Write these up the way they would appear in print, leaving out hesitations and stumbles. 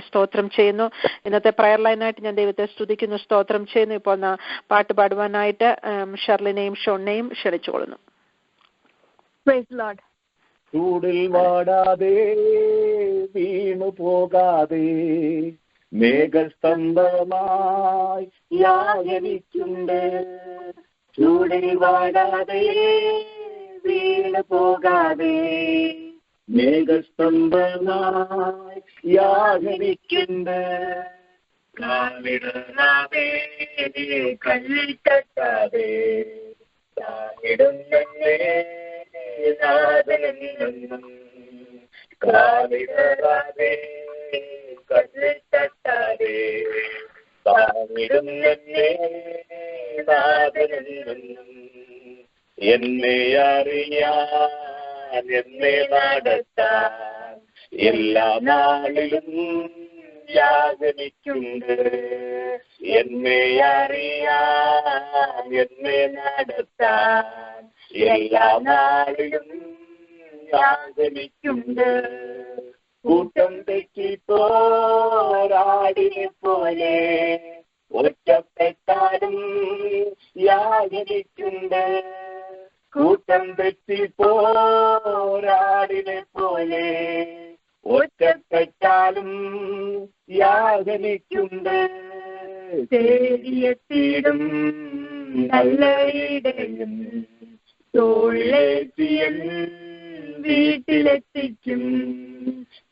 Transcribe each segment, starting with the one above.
സ്തോത്രം ചെയ്യുന്നു. ഇന്നത്തെ പ്രയർ ലൈനായിട്ട് ഞാൻ ദൈവത്തെ സ്തുതിക്കുന്നു, സ്തോത്രം ചെയ്യുന്നു. ഇപ്പോൾ പാട്ട് പാടുവാനായിട്ട് ഷെർലിനെയും ഷോണിനെയും ക്ഷണിച്ചുകൊള്ളുന്നു. ചൂടിൽ വാടാതെ വീണു പോകാതെ മേഘസ്തംഭമായി യാചനിക്കുണ്ട്. ചൂടിൽ വാടാതെ വീണു പോകാതെ മേഘസ്തംഭമായി യാചനിക്കുണ്ട്. കാലിടാതെ കല്ലിൽ തട്ടാതെ ഇടുന്നേ നാദനെന്നും കാലിടാതെ കല്ലിൽ തട്ടാതെ ഇടുന്നേ നാദനെന്നും എന്നെ അറിയാൻ എന്നെ നടത്താൻ എല്ലാ നാളിലും യാചനിക്കുണ്ട്. എന്നെ അറിയാൻ എന്നെ നടത്താൻ എല്ലാ നാളിലും യാചനിക്കുണ്ട്. കൂട്ടം തെറ്റിപ്പോരാടിനെ പോലെ ഒറ്റപ്പെട്ടാലും യാചനിക്കുണ്ട്. കൂട്ടം തെറ്റിപ്പോരാടിനെ പോലെ ഒറ്റപ്പെട്ടാലും യാചനിക്കുണ്ട്. തേടിയെത്തിയിടും നല്ല ഇടയും തോളിലേറ്റിയൻ വീട്ടിലെത്തിക്കും.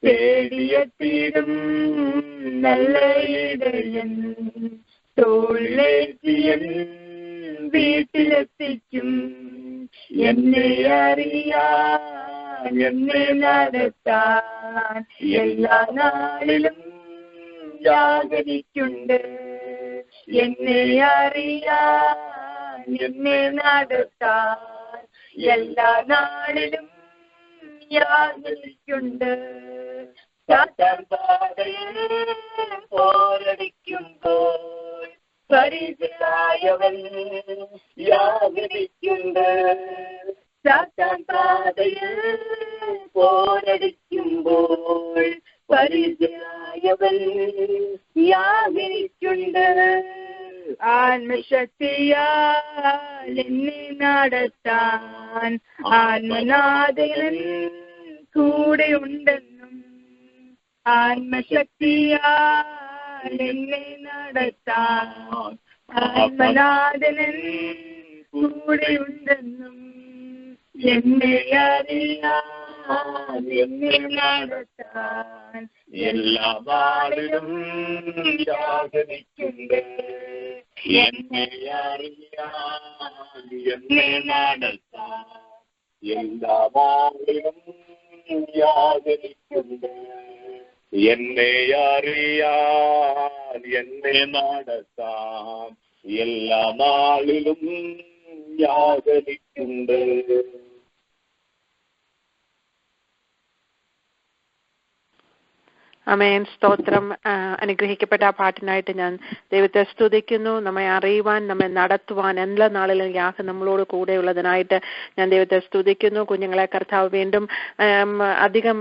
തേടിയെത്തിയിടും നല്ല ഇടയൻ തോളിലേറ്റിയൻ വീട്ടിലെത്തിക്കും. എന്നെ അറിയാൻ എന്നെ നടത്താൻ എല്ലാ നാളിലും യാചനിക്കുണ്ട്. എന്നെ അറിയാൻ എന്നെ നടത്താൻ എല്ലാ നാളിലും യാചനിക്കുണ്ട്. സാത്താൻ പാതയിൽ പോരടിക്കുമ്പോൾ പരിചയായവൻ യാചനിക്കുണ്ട്. സാത്താൻ പാതയിൽ പോരടിക്കുമ്പോൾ പരിചയായവൻ യാചനിക്കുണ്ട്. ആത്മശക്തിയാൽ എന്നെ നടത്താൻ ആത്മനാഥൻ കൂടെ ഉണ്ടെന്നും ആത്മശക്തിയാൽ എന്നെ നടത്താൻ ആത്മനാഥൻ കൂടെ ഉണ്ടെന്നും എന്നെ അറിയാൻ എന്നെ നടത്താൻ എല്ലാ നാളിലും യാചനിക്കുണ്ട്. എന്നെ അറിയാൻ എന്നെ നടത്താൻ എല്ലാ നാളിലും യാചനിക്കുണ്ട്. എന്നെ അറിയാൻ എന്നെ നടത്താൻ എല്ലാ നാളിലും യാചനിക്കുണ്ട്. ആമേൻ. സ്തോത്രം. അനുഗ്രഹിക്കപ്പെട്ട ആ പാട്ടിനായിട്ട് ഞാൻ ദൈവത്തെ സ്തുതിക്കുന്നു. നമ്മെ അറിയുവാൻ, നമ്മെ നടത്തുവാൻ എല്ലാ നാളിലും യാഹ് നമ്മളോട് കൂടെയുള്ളതിനായിട്ട് ഞാൻ ദൈവത്തെ സ്തുതിക്കുന്നു. കുഞ്ഞുങ്ങളെ കർത്താവ് വീണ്ടും അധികം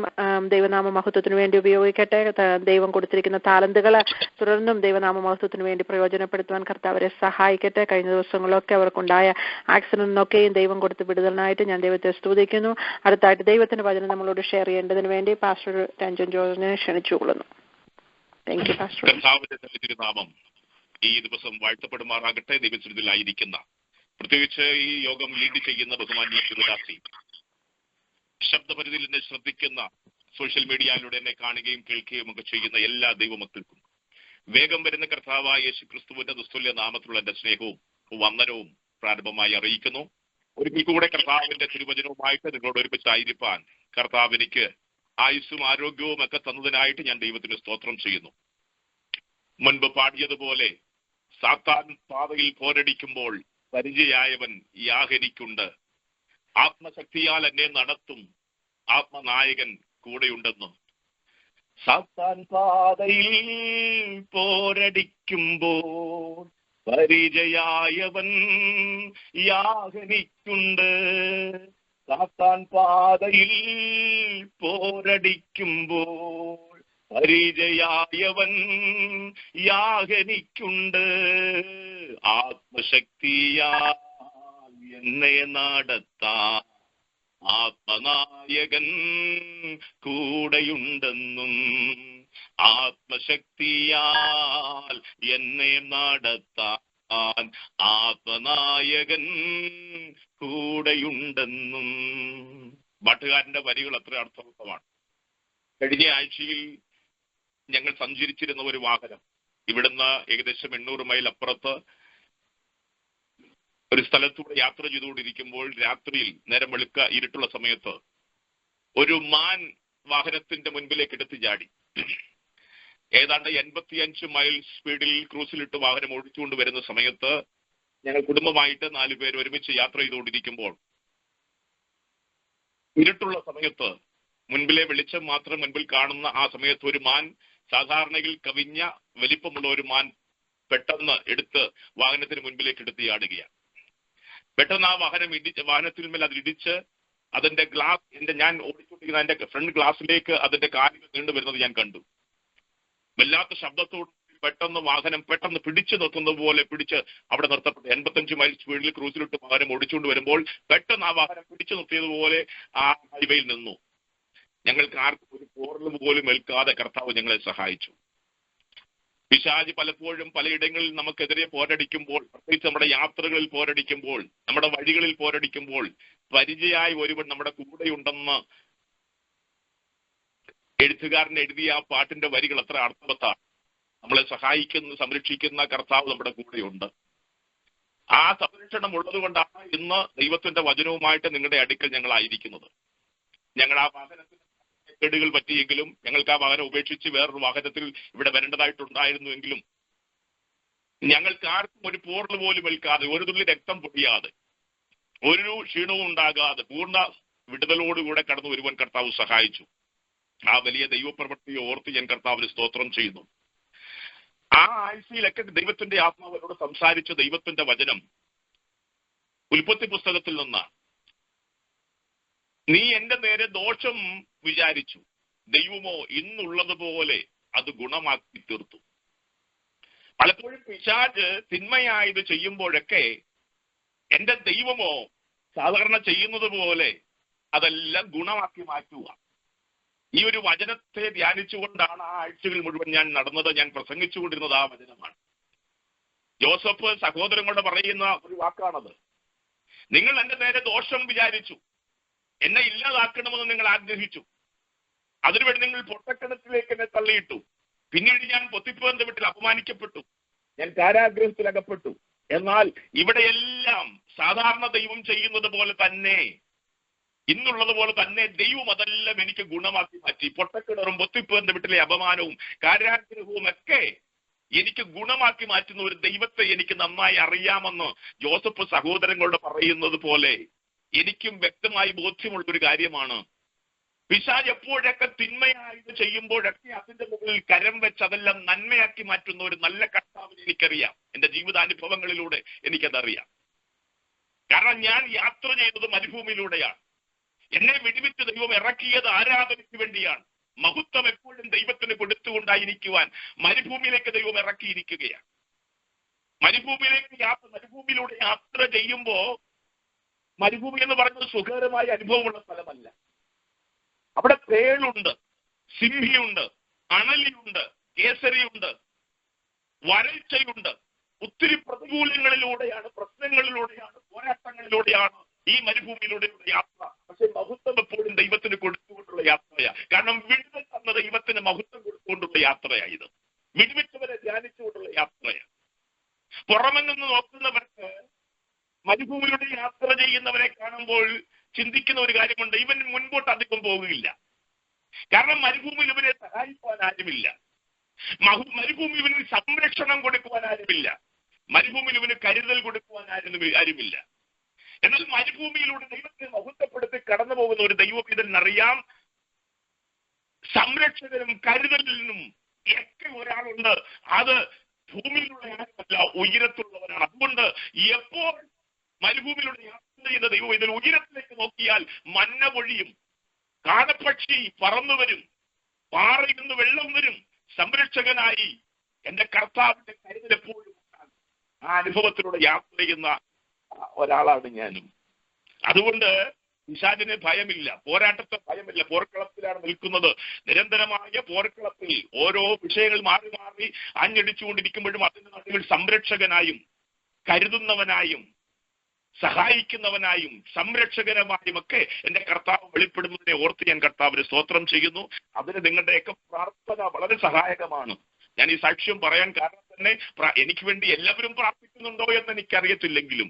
ദൈവനാമ മഹത്വത്തിന് വേണ്ടി ഉപയോഗിക്കട്ടെ. ദൈവം കൊടുത്തിരിക്കുന്ന താലന്തുകൾ തുടർന്നും ദൈവനാമ മഹത്വത്തിന് വേണ്ടി പ്രയോജനപ്പെടുത്തുവാൻ കർത്താവരെ സഹായിക്കട്ടെ. കഴിഞ്ഞ ദിവസങ്ങളിലൊക്കെ അവർക്കുണ്ടായ ആക്സിഡന്റിനൊക്കെയും ദൈവം കൊടുത്ത് വിടുതലിനായിട്ട് ഞാൻ ദൈവത്തെ സ്തുതിക്കുന്നു. അടുത്തായിട്ട് ദൈവത്തിന്റെ വചനം നമ്മളോട് ഷെയർ ചെയ്യേണ്ടതിന് വേണ്ടി പാസ്റ്റർ രഞ്ജൻ ജോർജിനെ ക്ഷണിച്ചു. നാമം ഈ ദിവസം വാഴ്ത്തപ്പെടുമാറാകട്ടെ. ദൈവത്തിലായിരിക്കുന്ന പ്രത്യേകിച്ച് ഈ യോഗം ലീഡ് ചെയ്യുന്ന ബഹുമാന്യ ശിവദാസി, ശബ്ദപരിധിയിൽ എന്നെ ശ്രദ്ധിക്കുന്ന, സോഷ്യൽ മീഡിയയിലൂടെ എന്നെ കാണുകയും കേൾക്കുകയും ഒക്കെ ചെയ്യുന്ന എല്ലാ ദൈവമക്കൾക്കും വേഗം വരുന്ന കർത്താവായ യേശു ക്രിസ്തുവിന്റെ ദുസ്തുല്യ നാമത്തിലുള്ള എന്റെ സ്നേഹവും വന്ദനവും പ്രാരംഭമായി അറിയിക്കുന്നു. ഒരിക്കൽ കൂടെ കർത്താവിന്റെ തിരുവചനവുമായിട്ട് നിങ്ങളോട് ഒരുമിച്ചായിരിക്കാൻ കർത്താവ് എനിക്ക് ആയുസ്സും ആരോഗ്യവും ഒക്കെ തന്നതിനായിട്ട് ഞാൻ ദൈവത്തിന് സ്തോത്രം ചെയ്യുന്നു. മുൻപ് പാടിയതുപോലെ സാത്താൻ പാതയിൽ പോരടിക്കുമ്പോൾ പരിചയായവൻ യാഹനിക്കുണ്ട്. ആത്മശക്തിയാൽ എന്നെ നടത്തും, ആത്മനായകൻ കൂടെയുണ്ടെന്നും. സാത്താൻ പാതയിൽ പോരടിക്കുമ്പോൾ പരിചയായവൻ യാഹനിക്കുണ്ട്. സാത്താൻ പാതയിൽ പോരടിക്കുമ്പോൾ പരിചയായവൻ യാഗനിക്കുണ്ട്, ആത്മശക്തിയാൽ എന്നെ നടത്താൻ ആത്മനായകൻ കൂടെയുണ്ടെന്നും. ആത്മശക്തിയാൽ എന്നെ നടത്താൻ ആത്മനായകൻ കൂടെയുണ്ടെന്നും. പാട്ടുകാരന്റെ വരികൾ അത്ര അർത്ഥവത്തമാണ്. കഴിഞ്ഞ ആഴ്ചയിൽ ഞങ്ങൾ സഞ്ചരിച്ചിരുന്ന ഒരു വാഹനം ഇവിടുന്ന് ഏകദേശം 800 മൈൽ അപ്പുറത്ത് ഒരു സ്ഥലത്തൂടെ യാത്ര ചെയ്തുകൊണ്ടിരിക്കുമ്പോൾ രാത്രിയിൽ നേരം വെളുക്ക ഇരുട്ടുള്ള സമയത്ത് ഒരു മാൻ വാഹനത്തിന്റെ മുൻപിലേക്ക് എടുത്തു ചാടി. ഏതാണ്ട് 85 മൈൽ സ്പീഡിൽ ക്രൂസിലിട്ട് വാഹനം ഓടിച്ചുകൊണ്ട് വരുന്ന സമയത്ത് ഞങ്ങൾ കുടുംബമായിട്ട് 4 പേര് ഒരുമിച്ച് യാത്ര ചെയ്തുകൊണ്ടിരിക്കുമ്പോൾ ഇരുട്ടുള്ള സമയത്ത് മുൻപിലെ വെളിച്ചം മാത്രം മുൻപിൽ കാണുന്ന ആ സമയത്ത് ഒരു മാൻ, സാധാരണയിൽ കവിഞ്ഞ വലിപ്പമുള്ള ഒരു മാൻ, പെട്ടെന്ന് എടുത്ത് വാഹനത്തിന് മുൻപിലേക്ക് എടുത്ത് ചാടുകയാണ്. പെട്ടെന്ന് ആ വാഹനത്തിന്മേൽ അതിലിടിച്ച് അതിന്റെ ഗ്ലാസ്, ഞാൻ ഓടിച്ചുകൊണ്ടിരിക്കുന്ന അതിന്റെ ഫ്രണ്ട് ഗ്ലാസ്സിലേക്ക് അതിന്റെ കാലുകൾ നീണ്ടുവരുന്നത് ഞാൻ കണ്ടു. വല്ലാത്ത ശബ്ദത്തോട് പെട്ടെന്ന് വാഹനം പിടിച്ചു നിർത്തുന്നത് പോലെ പിടിച്ച് അവിടെ നിർത്തപ്പെട്ടു. 85 മൈൽ സ്പീഡിൽ ക്രൂസിലിട്ട് വാഹനം ഓടിച്ചുകൊണ്ട് വരുമ്പോൾ പെട്ടെന്ന് ആ വാഹനം പിടിച്ചു നിർത്തിയതുപോലെ ആ ഹൈവേയിൽ നിന്നു. ഞങ്ങൾക്ക് ആർക്കും ഒരു പോറൽ പോലും ഏൽക്കാതെ കർത്താവ് ഞങ്ങളെ സഹായിച്ചു. പിശാച് പലപ്പോഴും പലയിടങ്ങളിൽ നമുക്കെതിരെ പോരടിക്കുമ്പോൾ, പ്രത്യേകിച്ച് നമ്മുടെ യാത്രകളിൽ പോരടിക്കുമ്പോൾ, നമ്മുടെ വഴികളിൽ പോരടിക്കുമ്പോൾ, പരിചയമായി ഒരുവൻ നമ്മുടെ കൂടെയുണ്ടെന്ന് എഴുത്തുകാരൻ എഴുതിയ ആ പാട്ടിന്റെ വരികൾ അത്ര അർത്ഥവത്താണ്. നമ്മളെ സഹായിക്കുന്ന, സംരക്ഷിക്കുന്ന കർത്താവ് നമ്മുടെ കൂടെയുണ്ട്. ആ സംരക്ഷണം ഉള്ളത് കൊണ്ടാണ് ഇന്ന് ദൈവത്തിന്റെ വചനവുമായിട്ട് നിങ്ങളുടെ അടുക്കൽ ഞങ്ങളായിരിക്കുന്നത്. ഞങ്ങൾ ആ വാഹനത്തിന് കേടുകൾ പറ്റിയെങ്കിലും ഞങ്ങൾക്ക് ആ വാഹനം ഉപേക്ഷിച്ച് വേറൊരു വാഹനത്തിൽ ഇവിടെ വരേണ്ടതായിട്ടുണ്ടായിരുന്നുവെങ്കിലും ഞങ്ങൾക്ക് ആർക്കും ഒരു പോറൽ പോലും ഏൽക്കാതെ, ഒരു തുള്ളി രക്തം പൊടിയാതെ, ഒരു ക്ഷീണവും ഉണ്ടാകാതെ പൂർണ്ണ വിടുതലോടുകൂടെ കടന്നു വരുവാൻ കർത്താവ് സഹായിച്ചു. ആ വലിയ ദൈവപ്രവൃത്തിയെ ഓർത്ത് ഞാൻ കർത്താവിന് സ്തോത്രം ചെയ്യുന്നു. ആ ആഴ്ചയിലൊക്കെ ദൈവത്തിന്റെ ആത്മാവിനോട് സംസാരിച്ച ദൈവത്തിന്റെ വചനം ഉൽപ്പത്തി പുസ്തകത്തിൽ നിന്നാണ്. നീ എന്റെ നേരെ ദോഷം വിചാരിച്ചു, ദൈവമോ ഇന്നുള്ളതുപോലെ അത് ഗുണമാക്കി തീർത്തു. പലപ്പോഴും പിശാച് തിന്മയായത് ചെയ്യുമ്പോഴൊക്കെ എന്റെ ദൈവമോ സാധാരണ ചെയ്യുന്നത് പോലെ അതെല്ലാം ഗുണമാക്കി മാറ്റുക. ഈ ഒരു വചനത്തെ ധ്യാനിച്ചുകൊണ്ടാണ് ആ ആഴ്ചകൾ മുഴുവൻ ഞാൻ നടന്നത്. ഞാൻ പ്രസംഗിച്ചുകൊണ്ടിരുന്നത് ആ വചനമാണ്. ജോസഫ് സഹോദരങ്ങളോട് പറയുന്ന ഒരു വാക്കാണത്. നിങ്ങൾ എന്റെ നേരെ ദോഷം വിചാരിച്ചു, എന്നെ ഇല്ലാതാക്കണമെന്ന് നിങ്ങൾ ആഗ്രഹിച്ചു, അതിനുവേണ്ടി നിങ്ങൾ പൊട്ടക്കിണറ്റിലേക്ക് എന്നെ തള്ളിയിട്ടു. പിന്നീട് ഞാൻ പൊത്തിപ്പോന്ന വീട്ടിൽ അപമാനിക്കപ്പെട്ടു, ഞാൻ കാരാഗ്രഹത്തിൽ അകപ്പെട്ടു. എന്നാൽ ഇവിടെയെല്ലാം സാധാരണ ദൈവം ചെയ്യുന്നത് പോലെ തന്നെ, ഇന്നുള്ളത് പോലെ തന്നെ ദൈവം അതെല്ലാം എനിക്ക് ഗുണമാക്കി മാറ്റി. പൊട്ടക്കിണറും പൊത്തിപ്പോന്ന വീട്ടിലെ അപമാനവും കാരാഗ്രഹവും ഒക്കെ എനിക്ക് ഗുണമാക്കി മാറ്റുന്ന ഒരു ദൈവത്തെ എനിക്ക് നന്നായി അറിയാമെന്ന് ജോസഫ് സഹോദരങ്ങളോട് പറയുന്നത് പോലെ എനിക്കും വ്യക്തമായി ബോധ്യമുള്ള ഒരു കാര്യമാണ്. പിശാച് എപ്പോഴൊക്കെ തിന്മയായത് ചെയ്യുമ്പോഴൊക്കെ അതിന്റെ മുകളിൽ കരം വെച്ച് അതെല്ലാം നന്മയാക്കി മാറ്റുന്ന ഒരു നല്ല കർത്താവിനെ എനിക്കറിയാം. എന്റെ ജീവിതാനുഭവങ്ങളിലൂടെ എനിക്കതറിയാം. കാരണം ഞാൻ യാത്ര ചെയ്തത് മരുഭൂമിയിലൂടെയാണ്. എന്നെ വിടുവിച്ച് ദൈവം ഇറക്കിയത് ആരാധനയ്ക്ക് വേണ്ടിയാണ്. മഹത്വം എപ്പോഴും ദൈവത്തിന് കൊടുത്തുകൊണ്ടായിരിക്കുവാൻ മരുഭൂമിയിലേക്ക് ദൈവം ഇറക്കിയിരിക്കുകയാണ്. മരുഭൂമിയിലൂടെ യാത്ര ചെയ്യുമ്പോ, മരുഭൂമി എന്ന് പറയുന്നത് സുഖകരമായ അനുഭവമുള്ള സ്ഥലമല്ല. അവിടെ തേളുണ്ട്, സിംഹിയുണ്ട്, അണലിയുണ്ട്, കേസരിയുണ്ട്, വരൾച്ചയുണ്ട്. ഒത്തിരി പ്രതികൂലങ്ങളിലൂടെയാണ്, പ്രശ്നങ്ങളിലൂടെയാണ്, പോരാട്ടങ്ങളിലൂടെയാണ് ഈ മരുഭൂമിയിലൂടെയുള്ള യാത്ര. പക്ഷെ മഹത്വം എപ്പോഴും ദൈവത്തിന് കൊടുത്തുകൊണ്ടുള്ള യാത്രയാണ്. കാരണം വിടുതൽ തന്ന ദൈവത്തിന് മഹത്വം കൊടുത്തുകൊണ്ടുള്ള യാത്രയായത്. വിടുവിച്ചവരെ ധ്യാനിച്ചുകൊണ്ടുള്ള യാത്രയാണ്. പുറമെ നിന്ന് നോക്കുന്നവർക്ക്, മരുഭൂമിയിലൂടെ യാത്ര ചെയ്യുന്നവരെ കാണുമ്പോൾ ചിന്തിക്കുന്ന ഒരു കാര്യമുണ്ട്, ഇവൻ മുൻപോട്ട് അധികം പോകുകയില്ല. കാരണം മരുഭൂമിയിൽ ഇവരെ സഹായിക്കുവാൻ ആരുമില്ല. മരുഭൂമി ഇവന് സംരക്ഷണം കൊടുക്കുവാൻ ആരുമില്ല. മരുഭൂമിയിൽ ഇവന് കരുതൽ കൊടുക്കുവാൻ ആരുമില്ല. എന്നാൽ മരുഭൂമിയിലൂടെ ദൈവത്തെ മഹത്വപ്പെടുത്തി കടന്നു പോകുന്ന ഒരു ദൈവപീഠനറിയാം, സംരക്ഷകനും കരുതലിനും ഒക്കെ ഒരാളുണ്ട്. അത് ഭൂമിയിലുള്ള ആരുമല്ല, ഉയരത്തുള്ളവരാണ്. അതുകൊണ്ട് എപ്പോൾ മരുഭൂമിയിലൂടെ യാത്ര ചെയ്ത ദൈവം ഇതിൽ ഉയരത്തിലേക്ക് നോക്കിയാൽ മന്ന പൊഴിയും, കാടപ്പക്ഷി പറന്നു വരും, പാറയിൽ നിന്ന് വെള്ളം വരും, സംരക്ഷകനായി എന്റെ കർത്താവിന്റെ കരുതൽ എപ്പോഴും ഉണ്ടാകും. ആ അനുഭവത്തിലൂടെ യാത്ര ചെയ്യുന്ന ഒരാളാണ് ഞാനും. അതുകൊണ്ട് പിശാചിന് ഭയമില്ല, പോരാട്ടത്തെ ഭയമില്ല. പോർക്കളത്തിലാണ് നിൽക്കുന്നത്. നിരന്തരമായ പോർക്കളത്തിൽ ഓരോ വിഷയങ്ങൾ മാറി മാറി അഞ്ഞടിച്ചുകൊണ്ടിരിക്കുമ്പോഴും അതിന്റെ നടുവിൽ സംരക്ഷകനായും കരുതുന്നവനായും സഹായിക്കുന്നവനായും സംരക്ഷകരമായും ഒക്കെ എന്റെ കർത്താവ് വെളിപ്പെടുന്നതിനെ ഓർത്ത് ഞാൻ കർത്താവിന് സ്തോത്രം ചെയ്യുന്നു. അതിന് നിങ്ങളുടെയൊക്കെ പ്രാർത്ഥന വളരെ സഹായകമാണ്. ഞാൻ ഈ സാക്ഷ്യം പറയാൻ കാരണം തന്നെ എനിക്ക് വേണ്ടി എല്ലാവരും പ്രാർത്ഥിക്കുന്നുണ്ടോ എന്ന് എനിക്കറിയത്തില്ലെങ്കിലും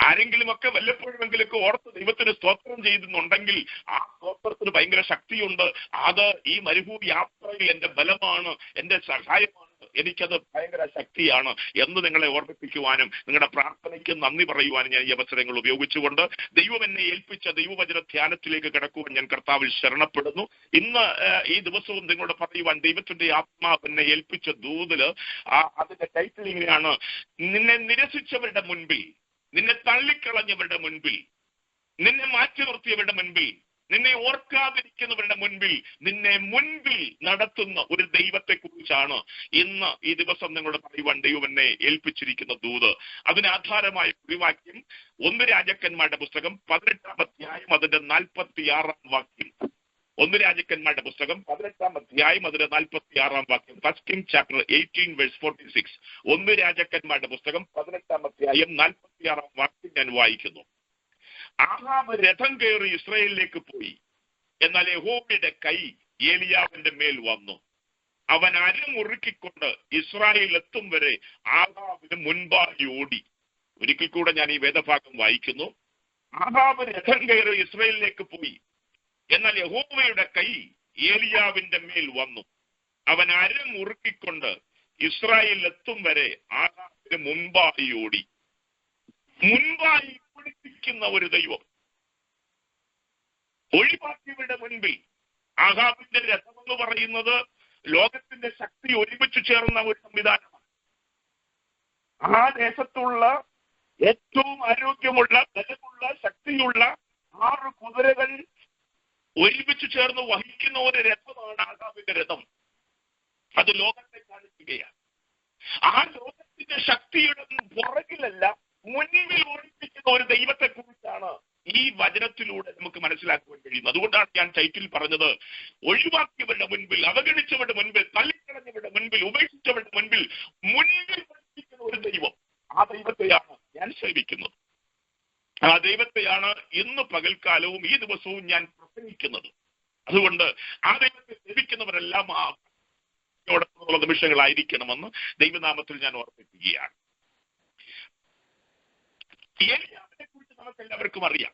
ആരെങ്കിലും ഒക്കെ വല്ലപ്പോഴുമെങ്കിലൊക്കെ ഓർത്ത് ദൈവത്തിന് സ്തോത്രം ചെയ്യുന്നുണ്ടെങ്കിൽ ആ സ്തോത്രത്തിന് ഭയങ്കര ശക്തിയുണ്ട്. അത് ഈ മരുഭൂമി യാത്രയിൽ എന്റെ ബലമാണ്, എന്റെ സഹായമാണ്, എനിക്കത് ഭയങ്കര ശക്തിയാണ് എന്ന് നിങ്ങളെ ഓർമ്മിപ്പിക്കുവാനും നിങ്ങളുടെ പ്രാർത്ഥനയ്ക്ക് നന്ദി പറയുവാനും ഞാൻ ഈ അവസരങ്ങൾ ഉപയോഗിച്ചുകൊണ്ട് ദൈവം എന്നെ ഏൽപ്പിച്ച ദൈവവചന ധ്യാനത്തിലേക്ക് കിടക്കുവാൻ ഞാൻ കർത്താവിൽ ശരണപ്പെടുന്നു. ഇന്ന് ഈ ദിവസവും നിങ്ങളോട് പറയുവാൻ ദൈവത്തിന്റെ ആത്മാവ് എന്നെ ഏൽപ്പിച്ച ദൂതില് അതിന്റെ ടൈറ്റിൽ ഇങ്ങനെയാണ്: നിന്നെ നിരസിച്ചവരുടെ മുൻപിൽ, നിന്നെ തള്ളിക്കളഞ്ഞവരുടെ മുൻപിൽ, നിന്നെ മാറ്റി നിർത്തിയവരുടെ മുൻപിൽ, നിന്നെ ഓർക്കാതിരിക്കുന്നവരുടെ മുൻപിൽ നിന്നെ മുൻപിൽ നടത്തുന്ന ഒരു ദൈവത്തെ കുറിച്ചാണ് ഇന്ന് ഈ ദിവസം നിങ്ങളോട് പറയുവാൻ ദൈവം എന്നെ ഏൽപ്പിച്ചിരിക്കുന്ന ദൂത്. അതിന് ആധാരമായ കുറിവാക്യം 1 രാജാക്കന്മാരുടെ പുസ്തകം 18-ാം അധ്യായം അതിന്റെ 46-ാം വാക്യം. 1 രാജാക്കന്മാരുടെ പുസ്തകം 18-ാം അധ്യായം അതിന്റെ 46-ാം വാക്യം. 1 Kings chapter 18 verse 46. 1 രാജാക്കന്മാരുടെ പുസ്തകം 18-ാം അധ്യായം 46-ാം വാക്യം ഞാൻ വായിക്കുന്നു. ആഹാബ് രഥം കയറി ഇസ്രായേലിലേക്ക് പോയി. എന്നാൽ യഹോവയുടെ കൈ ഏലിയാവിന്റെ മേൽ വന്നു. അവൻ അരമുറുക്കിക്കൊണ്ട് ഇസ്രായേൽ എത്തും വരെ ആഹാബിന് മുൻപായി ഓടി. ഒരിക്കൽ കൂടെ ഞാൻ ഈ വേദഭാഗം വായിക്കുന്നു. ആഹാബ് രഥം കയറി ഇസ്രായേലിലേക്ക് പോയി. എന്നാൽ യഹോവയുടെ കൈ ഏലിയാവിന്റെ മേൽ വന്നു. അവൻ അരമുറുക്കിക്കൊണ്ട് ഇസ്രായേൽ എത്തും വരെ ആഹാബിന് മുൻപായി ഓടി. മുൻപായി പിടിപ്പിക്കുന്ന ഒരു ദൈവം, ഒഴിവാക്കിയവരുടെ മുൻപിൽ. ആഹാബിന്റെ രഥമെന്ന് പറയുന്നത് ലോകത്തിന്റെ ശക്തി ഒരുമിച്ച് ചേർന്ന ഒരു സംവിധാനമാണ്. ആ ദേശത്തുള്ള ഏറ്റവും ആരോഗ്യമുള്ള, ബലമുള്ള, ശക്തിയുള്ള 6 കുതിരകൾ ഒരുമിച്ച് ചേർന്ന് വഹിക്കുന്ന ഒരു രഥമാണ് ആഹാബിന്റെ രഥം. അത് ലോകത്തെ കാണിക്കുകയാണ്. ആ ലോകത്തിന്റെ ശക്തിയുടെ പുറകിലല്ല, മുൻപിൽ ഓടിപ്പിക്കുന്ന ഒരു ദൈവത്തെ കുറിച്ചാണ് ഈ വചനത്തിലൂടെ നമുക്ക് മനസ്സിലാക്കുവാൻ കഴിയുന്നത്. അതുകൊണ്ടാണ് ഞാൻ ടൈറ്റിൽ പറഞ്ഞത്: ഒഴിവാക്കിയവരുടെ മുൻപിൽ, അവഗണിച്ചവരുടെ മുൻപിൽ, തള്ളിക്കളഞ്ഞവരുടെ മുൻപിൽ, ഉപേക്ഷിച്ചവരുടെ മുൻപിൽ ഓടിപ്പിക്കുന്ന ഒരു ദൈവം. ആ ദൈവത്തെയാണ് ഞാൻ സേവിക്കുന്നത്. ആ ദൈവത്തെയാണ് ഇന്ന് പകൽക്കാലവും ഈ ദിവസവും ഞാൻ പ്രസംഗിക്കുന്നത്. അതുകൊണ്ട് ആ ദൈവത്തെ സേവിക്കുന്നവരെല്ലാം ആ നിമിഷങ്ങളായിരിക്കണമെന്ന് ദൈവനാമത്തിൽ ഞാൻ ഓർമ്മിപ്പിക്കുകയാണ്. ഏലിയാവിനെ കുറിച്ച് നമുക്ക് എല്ലാവർക്കും അറിയാം.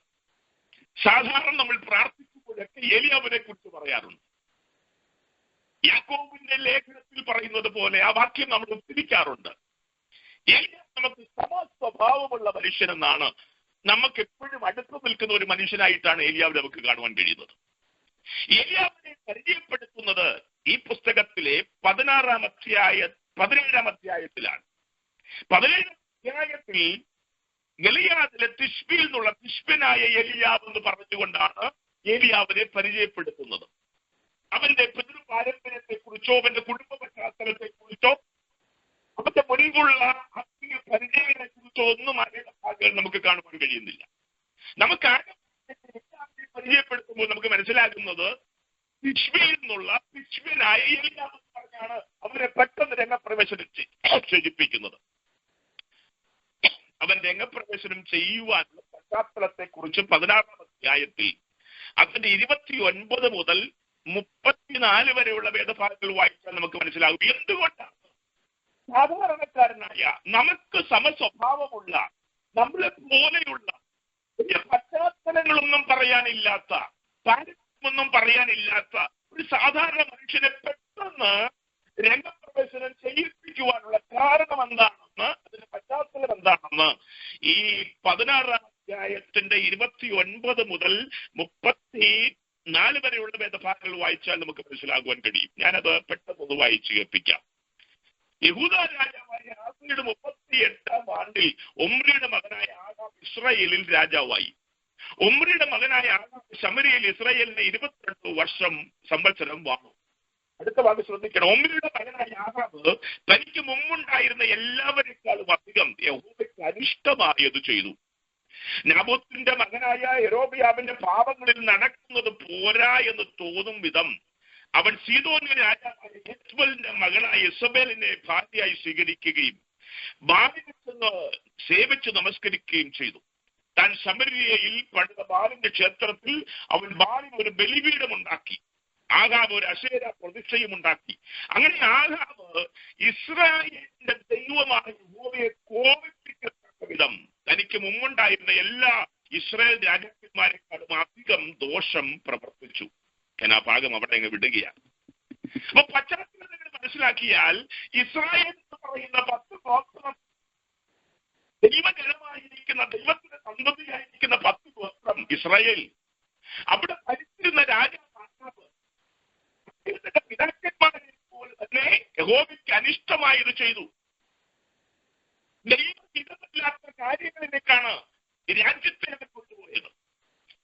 സാധാരണ നമ്മൾ പ്രാർത്ഥിക്കുമ്പോഴൊക്കെ ഏലിയാവിനെ കുറിച്ച് പറയാറുണ്ട്. യാക്കോബിന്റെ ലേഖനത്തിൽ പറയുന്നത് പോലെ ആ വാക്യം നമ്മൾ ഉദ്ധരിക്കാറുണ്ട്. ഏലിയാവ് നമുക്ക് സമസ്വഭാവമുള്ള മനുഷ്യനെന്നാണ്, നമുക്ക് എപ്പോഴും അടുത്ത് നിൽക്കുന്ന ഒരു മനുഷ്യനായിട്ടാണ് ഏലിയാവിനെ നമുക്ക് കാണുവാൻ കഴിയുന്നത്. ഏലിയാവിനെ പരിചയപ്പെടുത്തുന്നത് ഈ പുസ്തകത്തിലെ 17-ാം അധ്യായത്തിലാണ്. 17-ാം അധ്യായത്തിൽ ഗലിയാദിലെ തിശ്ബിൽ നിന്നുള്ള തിശ്ബനായ ഏലിയാവ് എന്ന് പറഞ്ഞുകൊണ്ടാണ് ഏലിയാവിനെ പരിചയപ്പെടുത്തുന്നത്. അവന്റെ പിതൃ പാരമ്പര്യത്തെ കുറിച്ചോ അവന്റെ കുടുംബ പശ്ചാത്തലത്തെ കുറിച്ചോ അവന്റെ മുൻപുള്ള ആത്മീയ പരിചയങ്ങളെ കുറിച്ചോ ഒന്നും ഭാഗങ്ങൾ നമുക്ക് കാണുവാൻ കഴിയുന്നില്ല. നമുക്ക് പരിചയപ്പെടുത്തുമ്പോൾ നമുക്ക് മനസ്സിലാകുന്നത് തിശ്ബിൽ നിന്നുള്ള തിശ്ബനായ ഏലിയാവ് എന്ന് പറഞ്ഞാണ് അവരെ പെട്ടെന്ന് രംഗപ്രവേശനം ചെയ്യിപ്പിക്കുന്നത്. അവൻ രംഗപ്രവേശനം ചെയ്യുവാനുള്ള പശ്ചാത്തലത്തെ കുറിച്ച് 16-ാം അധ്യായത്തിൽ അതിന്റെ 29 മുതൽ 34 വരെയുള്ള വേദഭാഗങ്ങൾ വായിച്ചാൽ നമുക്ക് മനസ്സിലാകും. എന്തുകൊണ്ടാണ് സാധാരണക്കാരനായ, നമുക്ക് സമസ്വഭാവമുള്ള, നമ്മളെ പോലെയുള്ള, പശ്ചാത്തലങ്ങളൊന്നും പറയാനില്ലാത്ത, പാരമ്പര്യമൊന്നും പറയാനില്ലാത്ത ഒരു സാധാരണ മനുഷ്യനെ പെട്ടെന്ന് രംഗപ്രവേശനം ചെയ്യിപ്പിക്കുവാനുള്ള കാരണം എന്താണെന്ന്, അതിന്റെ പശ്ചാത്തലം എന്താണെന്ന് ഈ 16-ാം അധ്യായത്തിന്റെ 29 മുതൽ 34 വരെയുള്ള വേദഭാഗങ്ങൾ വായിച്ചാൽ നമുക്ക് മനസ്സിലാകുവാൻ കഴിയും. ഞാനത് പെട്ടെന്ന് വായിച്ചു കേൾപ്പിക്കാം. യഹൂദ രാജാവായ ആസയുടെ 38-ാം ആണ്ടിൽ ഒമ്രിയുടെ മകനായ ആഹാബ് ഇസ്രായേലിൽ രാജാവായി. ഒമ്രിയുടെ മകനായ ആഹാബ് ശമര്യയിൽ ഇസ്രായേലിനെ 22 സംവത്സരം വാണു. അടുത്ത വാക്ക് ശ്രദ്ധിക്കണം. ഒമ്രിയുടെ മകനായ ആഹാബ് തനിക്ക് മുമ്പുണ്ടായിരുന്ന എല്ലാവരെക്കാളും അധികം യഹോവയ്ക്ക് അനിഷ്ടമായത് ചെയ്തു. നാബോത്തിന്റെ മകനായ യെരോബെയാമിന്റെ പാപങ്ങളിൽ നടക്കുന്നത് പോരാ എന്ന് തോന്നും വിധം അവൻ സീദോനിലെ രാജാവായ യെസ്ബലിന്റെ മകളായ യെസബേലിനെ ഭാര്യയായി സ്വീകരിക്കുകയും ബാലിനെ സേവിച്ച് നമസ്കരിക്കുകയും ചെയ്തു. താൻ ശമര്യയിൽ പണിത ബാലിന്റെ ക്ഷേത്രത്തിൽ അവൻ ബാലിന് ഒരു ബലിപീഠമുണ്ടാക്കി. ആഹാബ് ഒരു അശേര പ്രതിഷ്ഠയും ഉണ്ടാക്കി. അങ്ങനെ ആഹാബ് ഇസ്രായേലിന്റെ ദൈവമായ യഹോവയെ കോപിപ്പിക്കത്തക്ക വിധം തനിക്ക് മുമ്പുണ്ടായിരുന്ന എല്ലാ ഇസ്രായേൽ രാജാക്കന്മാരെക്കാളും അധികം ദോഷം പ്രവർത്തിച്ചു. ഞാൻ ആ ഭാഗം അവിടെ അങ്ങ് വിടുകയാണ്. അപ്പൊ പശ്ചാത്തലങ്ങൾ മനസ്സിലാക്കിയാൽ ഇസ്രായേൽ എന്ന് പറയുന്ന 10 ഗോത്രം, ദൈവജനമായിരിക്കുന്ന ദൈവത്തിന്റെ സന്തതിയായിരിക്കുന്ന 10 ഗോത്രം ഇസ്രായേൽ, അവിടെ ഭരിച്ചിരുന്ന രാജാവ് പിതാക്കന്മാരെ പോലെ തന്നെ യഹോവയ്ക്ക് അനിഷ്ടമായത് ചെയ്തു. ദൈവഹിതമില്ലാത്ത കാര്യങ്ങളിലേക്കാണ് രാജ്യത്തെ കൊണ്ടുപോയത്.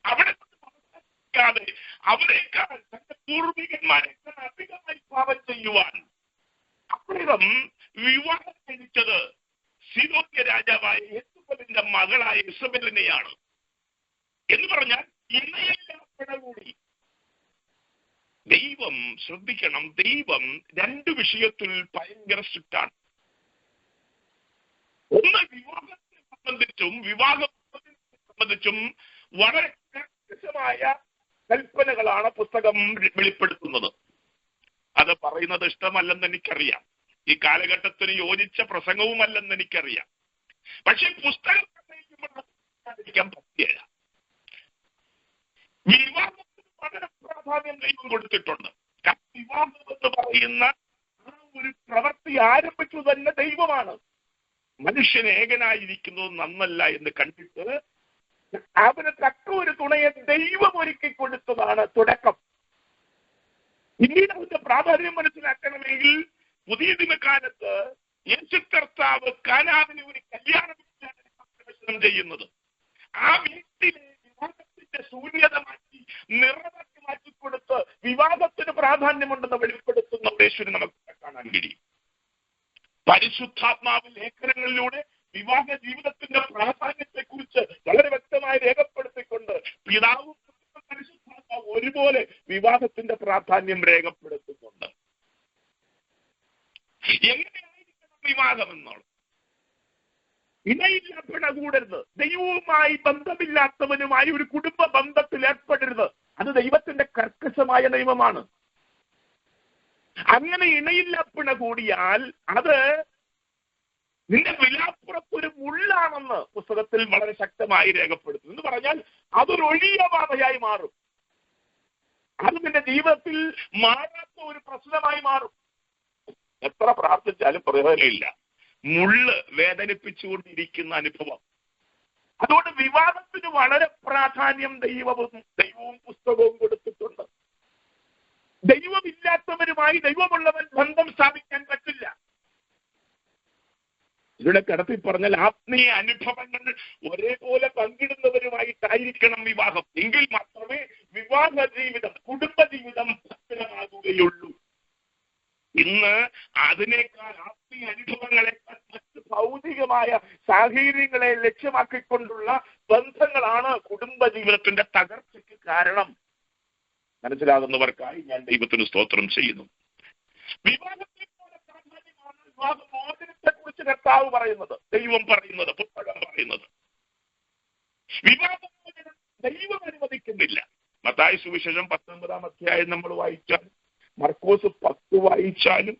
അവിടെ ാതെ അവരെക്കാൾ തന്റെ പൂർവികന്മാരെക്കാൾ അധികമായി പാപം ചെയ്യുവാൻ അപ്രേതം വിവാഹം കഴിച്ചത് സീദോന്യ രാജാവായ യെസ്ബലിന്റെ മകളായ യെസബേലിനെയാണ്. എന്ന് പറഞ്ഞാൽ ഇണയെല്ലാം കൂടി ദൈവം ശ്രദ്ധിക്കണം. ദൈവം 2 വിഷയത്തിൽ ഭയങ്കര സ്ട്രിക്റ്റാണ്. ഒന്ന് വിവാഹത്തെ സംബന്ധിച്ചും വളരെ കർക്കശമായ കൽപ്പനകളാണ് പുസ്തകം വെളിപ്പെടുത്തുന്നത്. അത് പറയുന്നത് ഇഷ്ടമല്ലെന്ന് എനിക്കറിയാം. ഈ കാലഘട്ടത്തിന് യോജിച്ച പ്രസംഗവുമല്ലെന്ന് എനിക്കറിയാം. പക്ഷെ പുസ്തകം പ്രസംഗിക്കാൻ പറ്റില്ല. വിവാഹത്തിന് വളരെ പ്രാധാന്യം ദൈവം കൊടുത്തിട്ടുണ്ട്. വിവാഹം എന്ന് പറയുന്ന ആ ഒരു പ്രവൃത്തി ആരംഭിച്ചു തന്നെ ദൈവമാണ്. മനുഷ്യൻ ഏകനായിരിക്കുന്നത് നന്നല്ല എന്ന് കണ്ടിട്ട് അവന് തക്ക ഒരു തുണയെ ദൈവം ഒരുക്കി കൊടുത്തതാണ് തുടക്കം. പിന്നീട് അതിന്റെ പ്രാധാന്യം മനസ്സിലാക്കണമെങ്കിൽ പുതിയ ദിനകാലത്ത് യേശു കർത്താവ് കാനാവിനെ ഒരു കല്യാണം ചെയ്യുന്നത് ആ വീട്ടിലെ വിവാഹത്തിന്റെ ശൂന്യത മാറ്റി നിറമാക്കി മാറ്റിക്കൊടുത്ത് വിവാഹത്തിന് പ്രാധാന്യമുണ്ടെന്ന് വെളിപ്പെടുത്തുന്ന യേശുവിനെ നമുക്ക് കാണാൻ കഴിയും. പരിശുദ്ധാത്മാവ് ലേഖനങ്ങളിലൂടെ വിവാഹ ജീവിതത്തിന്റെ പ്രാധാന്യത്തെ കുറിച്ച് വളരെ വ്യക്തമായി രേഖപ്പെടുത്തിക്കൊണ്ട് പിതാവും പരിശുദ്ധാത്മാവ് ഒരുപോലെ വിവാഹത്തിന്റെ പ്രാധാന്യം രേഖപ്പെടുത്തുന്നുണ്ട്. എങ്ങനെയായിരിക്കണം വിവാഹം എന്നുള്ളത്? ഇണയില്ല പിണകൂടരുത്. ദൈവവുമായി ബന്ധമില്ലാത്തവനുമായി ഒരു കുടുംബ ബന്ധത്തിൽ ഏർപ്പെടരുത്. അത് ദൈവത്തിന്റെ കർക്കശമായ നിയമമാണ്. അങ്ങനെ ഇണയില്ല പിണകൂടിയാൽ അത് നിന്റെ വിലാപ്പുറത്തൊരു മുള്ളാണെന്ന് പുസ്തകത്തിൽ വളരെ ശക്തമായി രേഖപ്പെടുത്തുന്നു. എന്ന് പറഞ്ഞാൽ അതൊരു ഒഴിയ ബാധയായി മാറും. അത് നിന്റെ ജീവിതത്തിൽ മാറാത്ത ഒരു പ്രശ്നമായി മാറും. എത്ര പ്രാർത്ഥിച്ചാലും പ്രയോജനമില്ല. മുള്ള് വേദനിപ്പിച്ചുകൊണ്ടിരിക്കുന്ന അനുഭവം. അതുകൊണ്ട് വിവാഹത്തിന് വളരെ പ്രാധാന്യം ദൈവവും പുസ്തകവും കൊടുത്തിട്ടുണ്ട്. ദൈവമില്ലാത്തവരുമായി ദൈവമുള്ളവൻ ബന്ധം സ്ഥാപിക്കാൻ പറ്റില്ല. ഇവിടെ കടത്തി പറഞ്ഞാൽ ആത്മീയ അനുഭവങ്ങൾ ഒരേപോലെ പങ്കിടുന്നവരുമായിട്ടായിരിക്കണം വിവാഹം. എങ്കിൽ മാത്രമേ വിവാഹ ജീവിതം, കുടുംബജീവിതം സഫലമാകുകയുള്ളൂ. ഇന്ന് അതിനേക്കാൾ ആത്മീയ അനുഭവങ്ങളെക്കാൾ മറ്റ് ഭൗതികമായ സാഹചര്യങ്ങളെ ലക്ഷ്യമാക്കിക്കൊണ്ടുള്ള ബന്ധങ്ങളാണ് കുടുംബജീവിതത്തിന്റെ തകർച്ചയ്ക്ക് കാരണം. മനസ്സിലാകുന്നവർക്കായി ഞാൻ ദൈവത്തിന് സ്തോത്രം ചെയ്യുന്നു. വിവാഹത്തെ പോലെ പ്രാധാന്യമാണ് വിവാഹമോചനത്തെ കുറിച്ച് കർത്താവ് പറയുന്നത്, ദൈവം പറയുന്നത്, പുസ്തകം പറയുന്നത്. വിവാഹമോചനം ദൈവം അനുവദിക്കുന്നില്ല. മത്തായി സുവിശേഷം 19-ാം അധ്യായം നമ്മൾ വായിച്ചാലും, മർക്കോസ് 10 വായിച്ചാലും,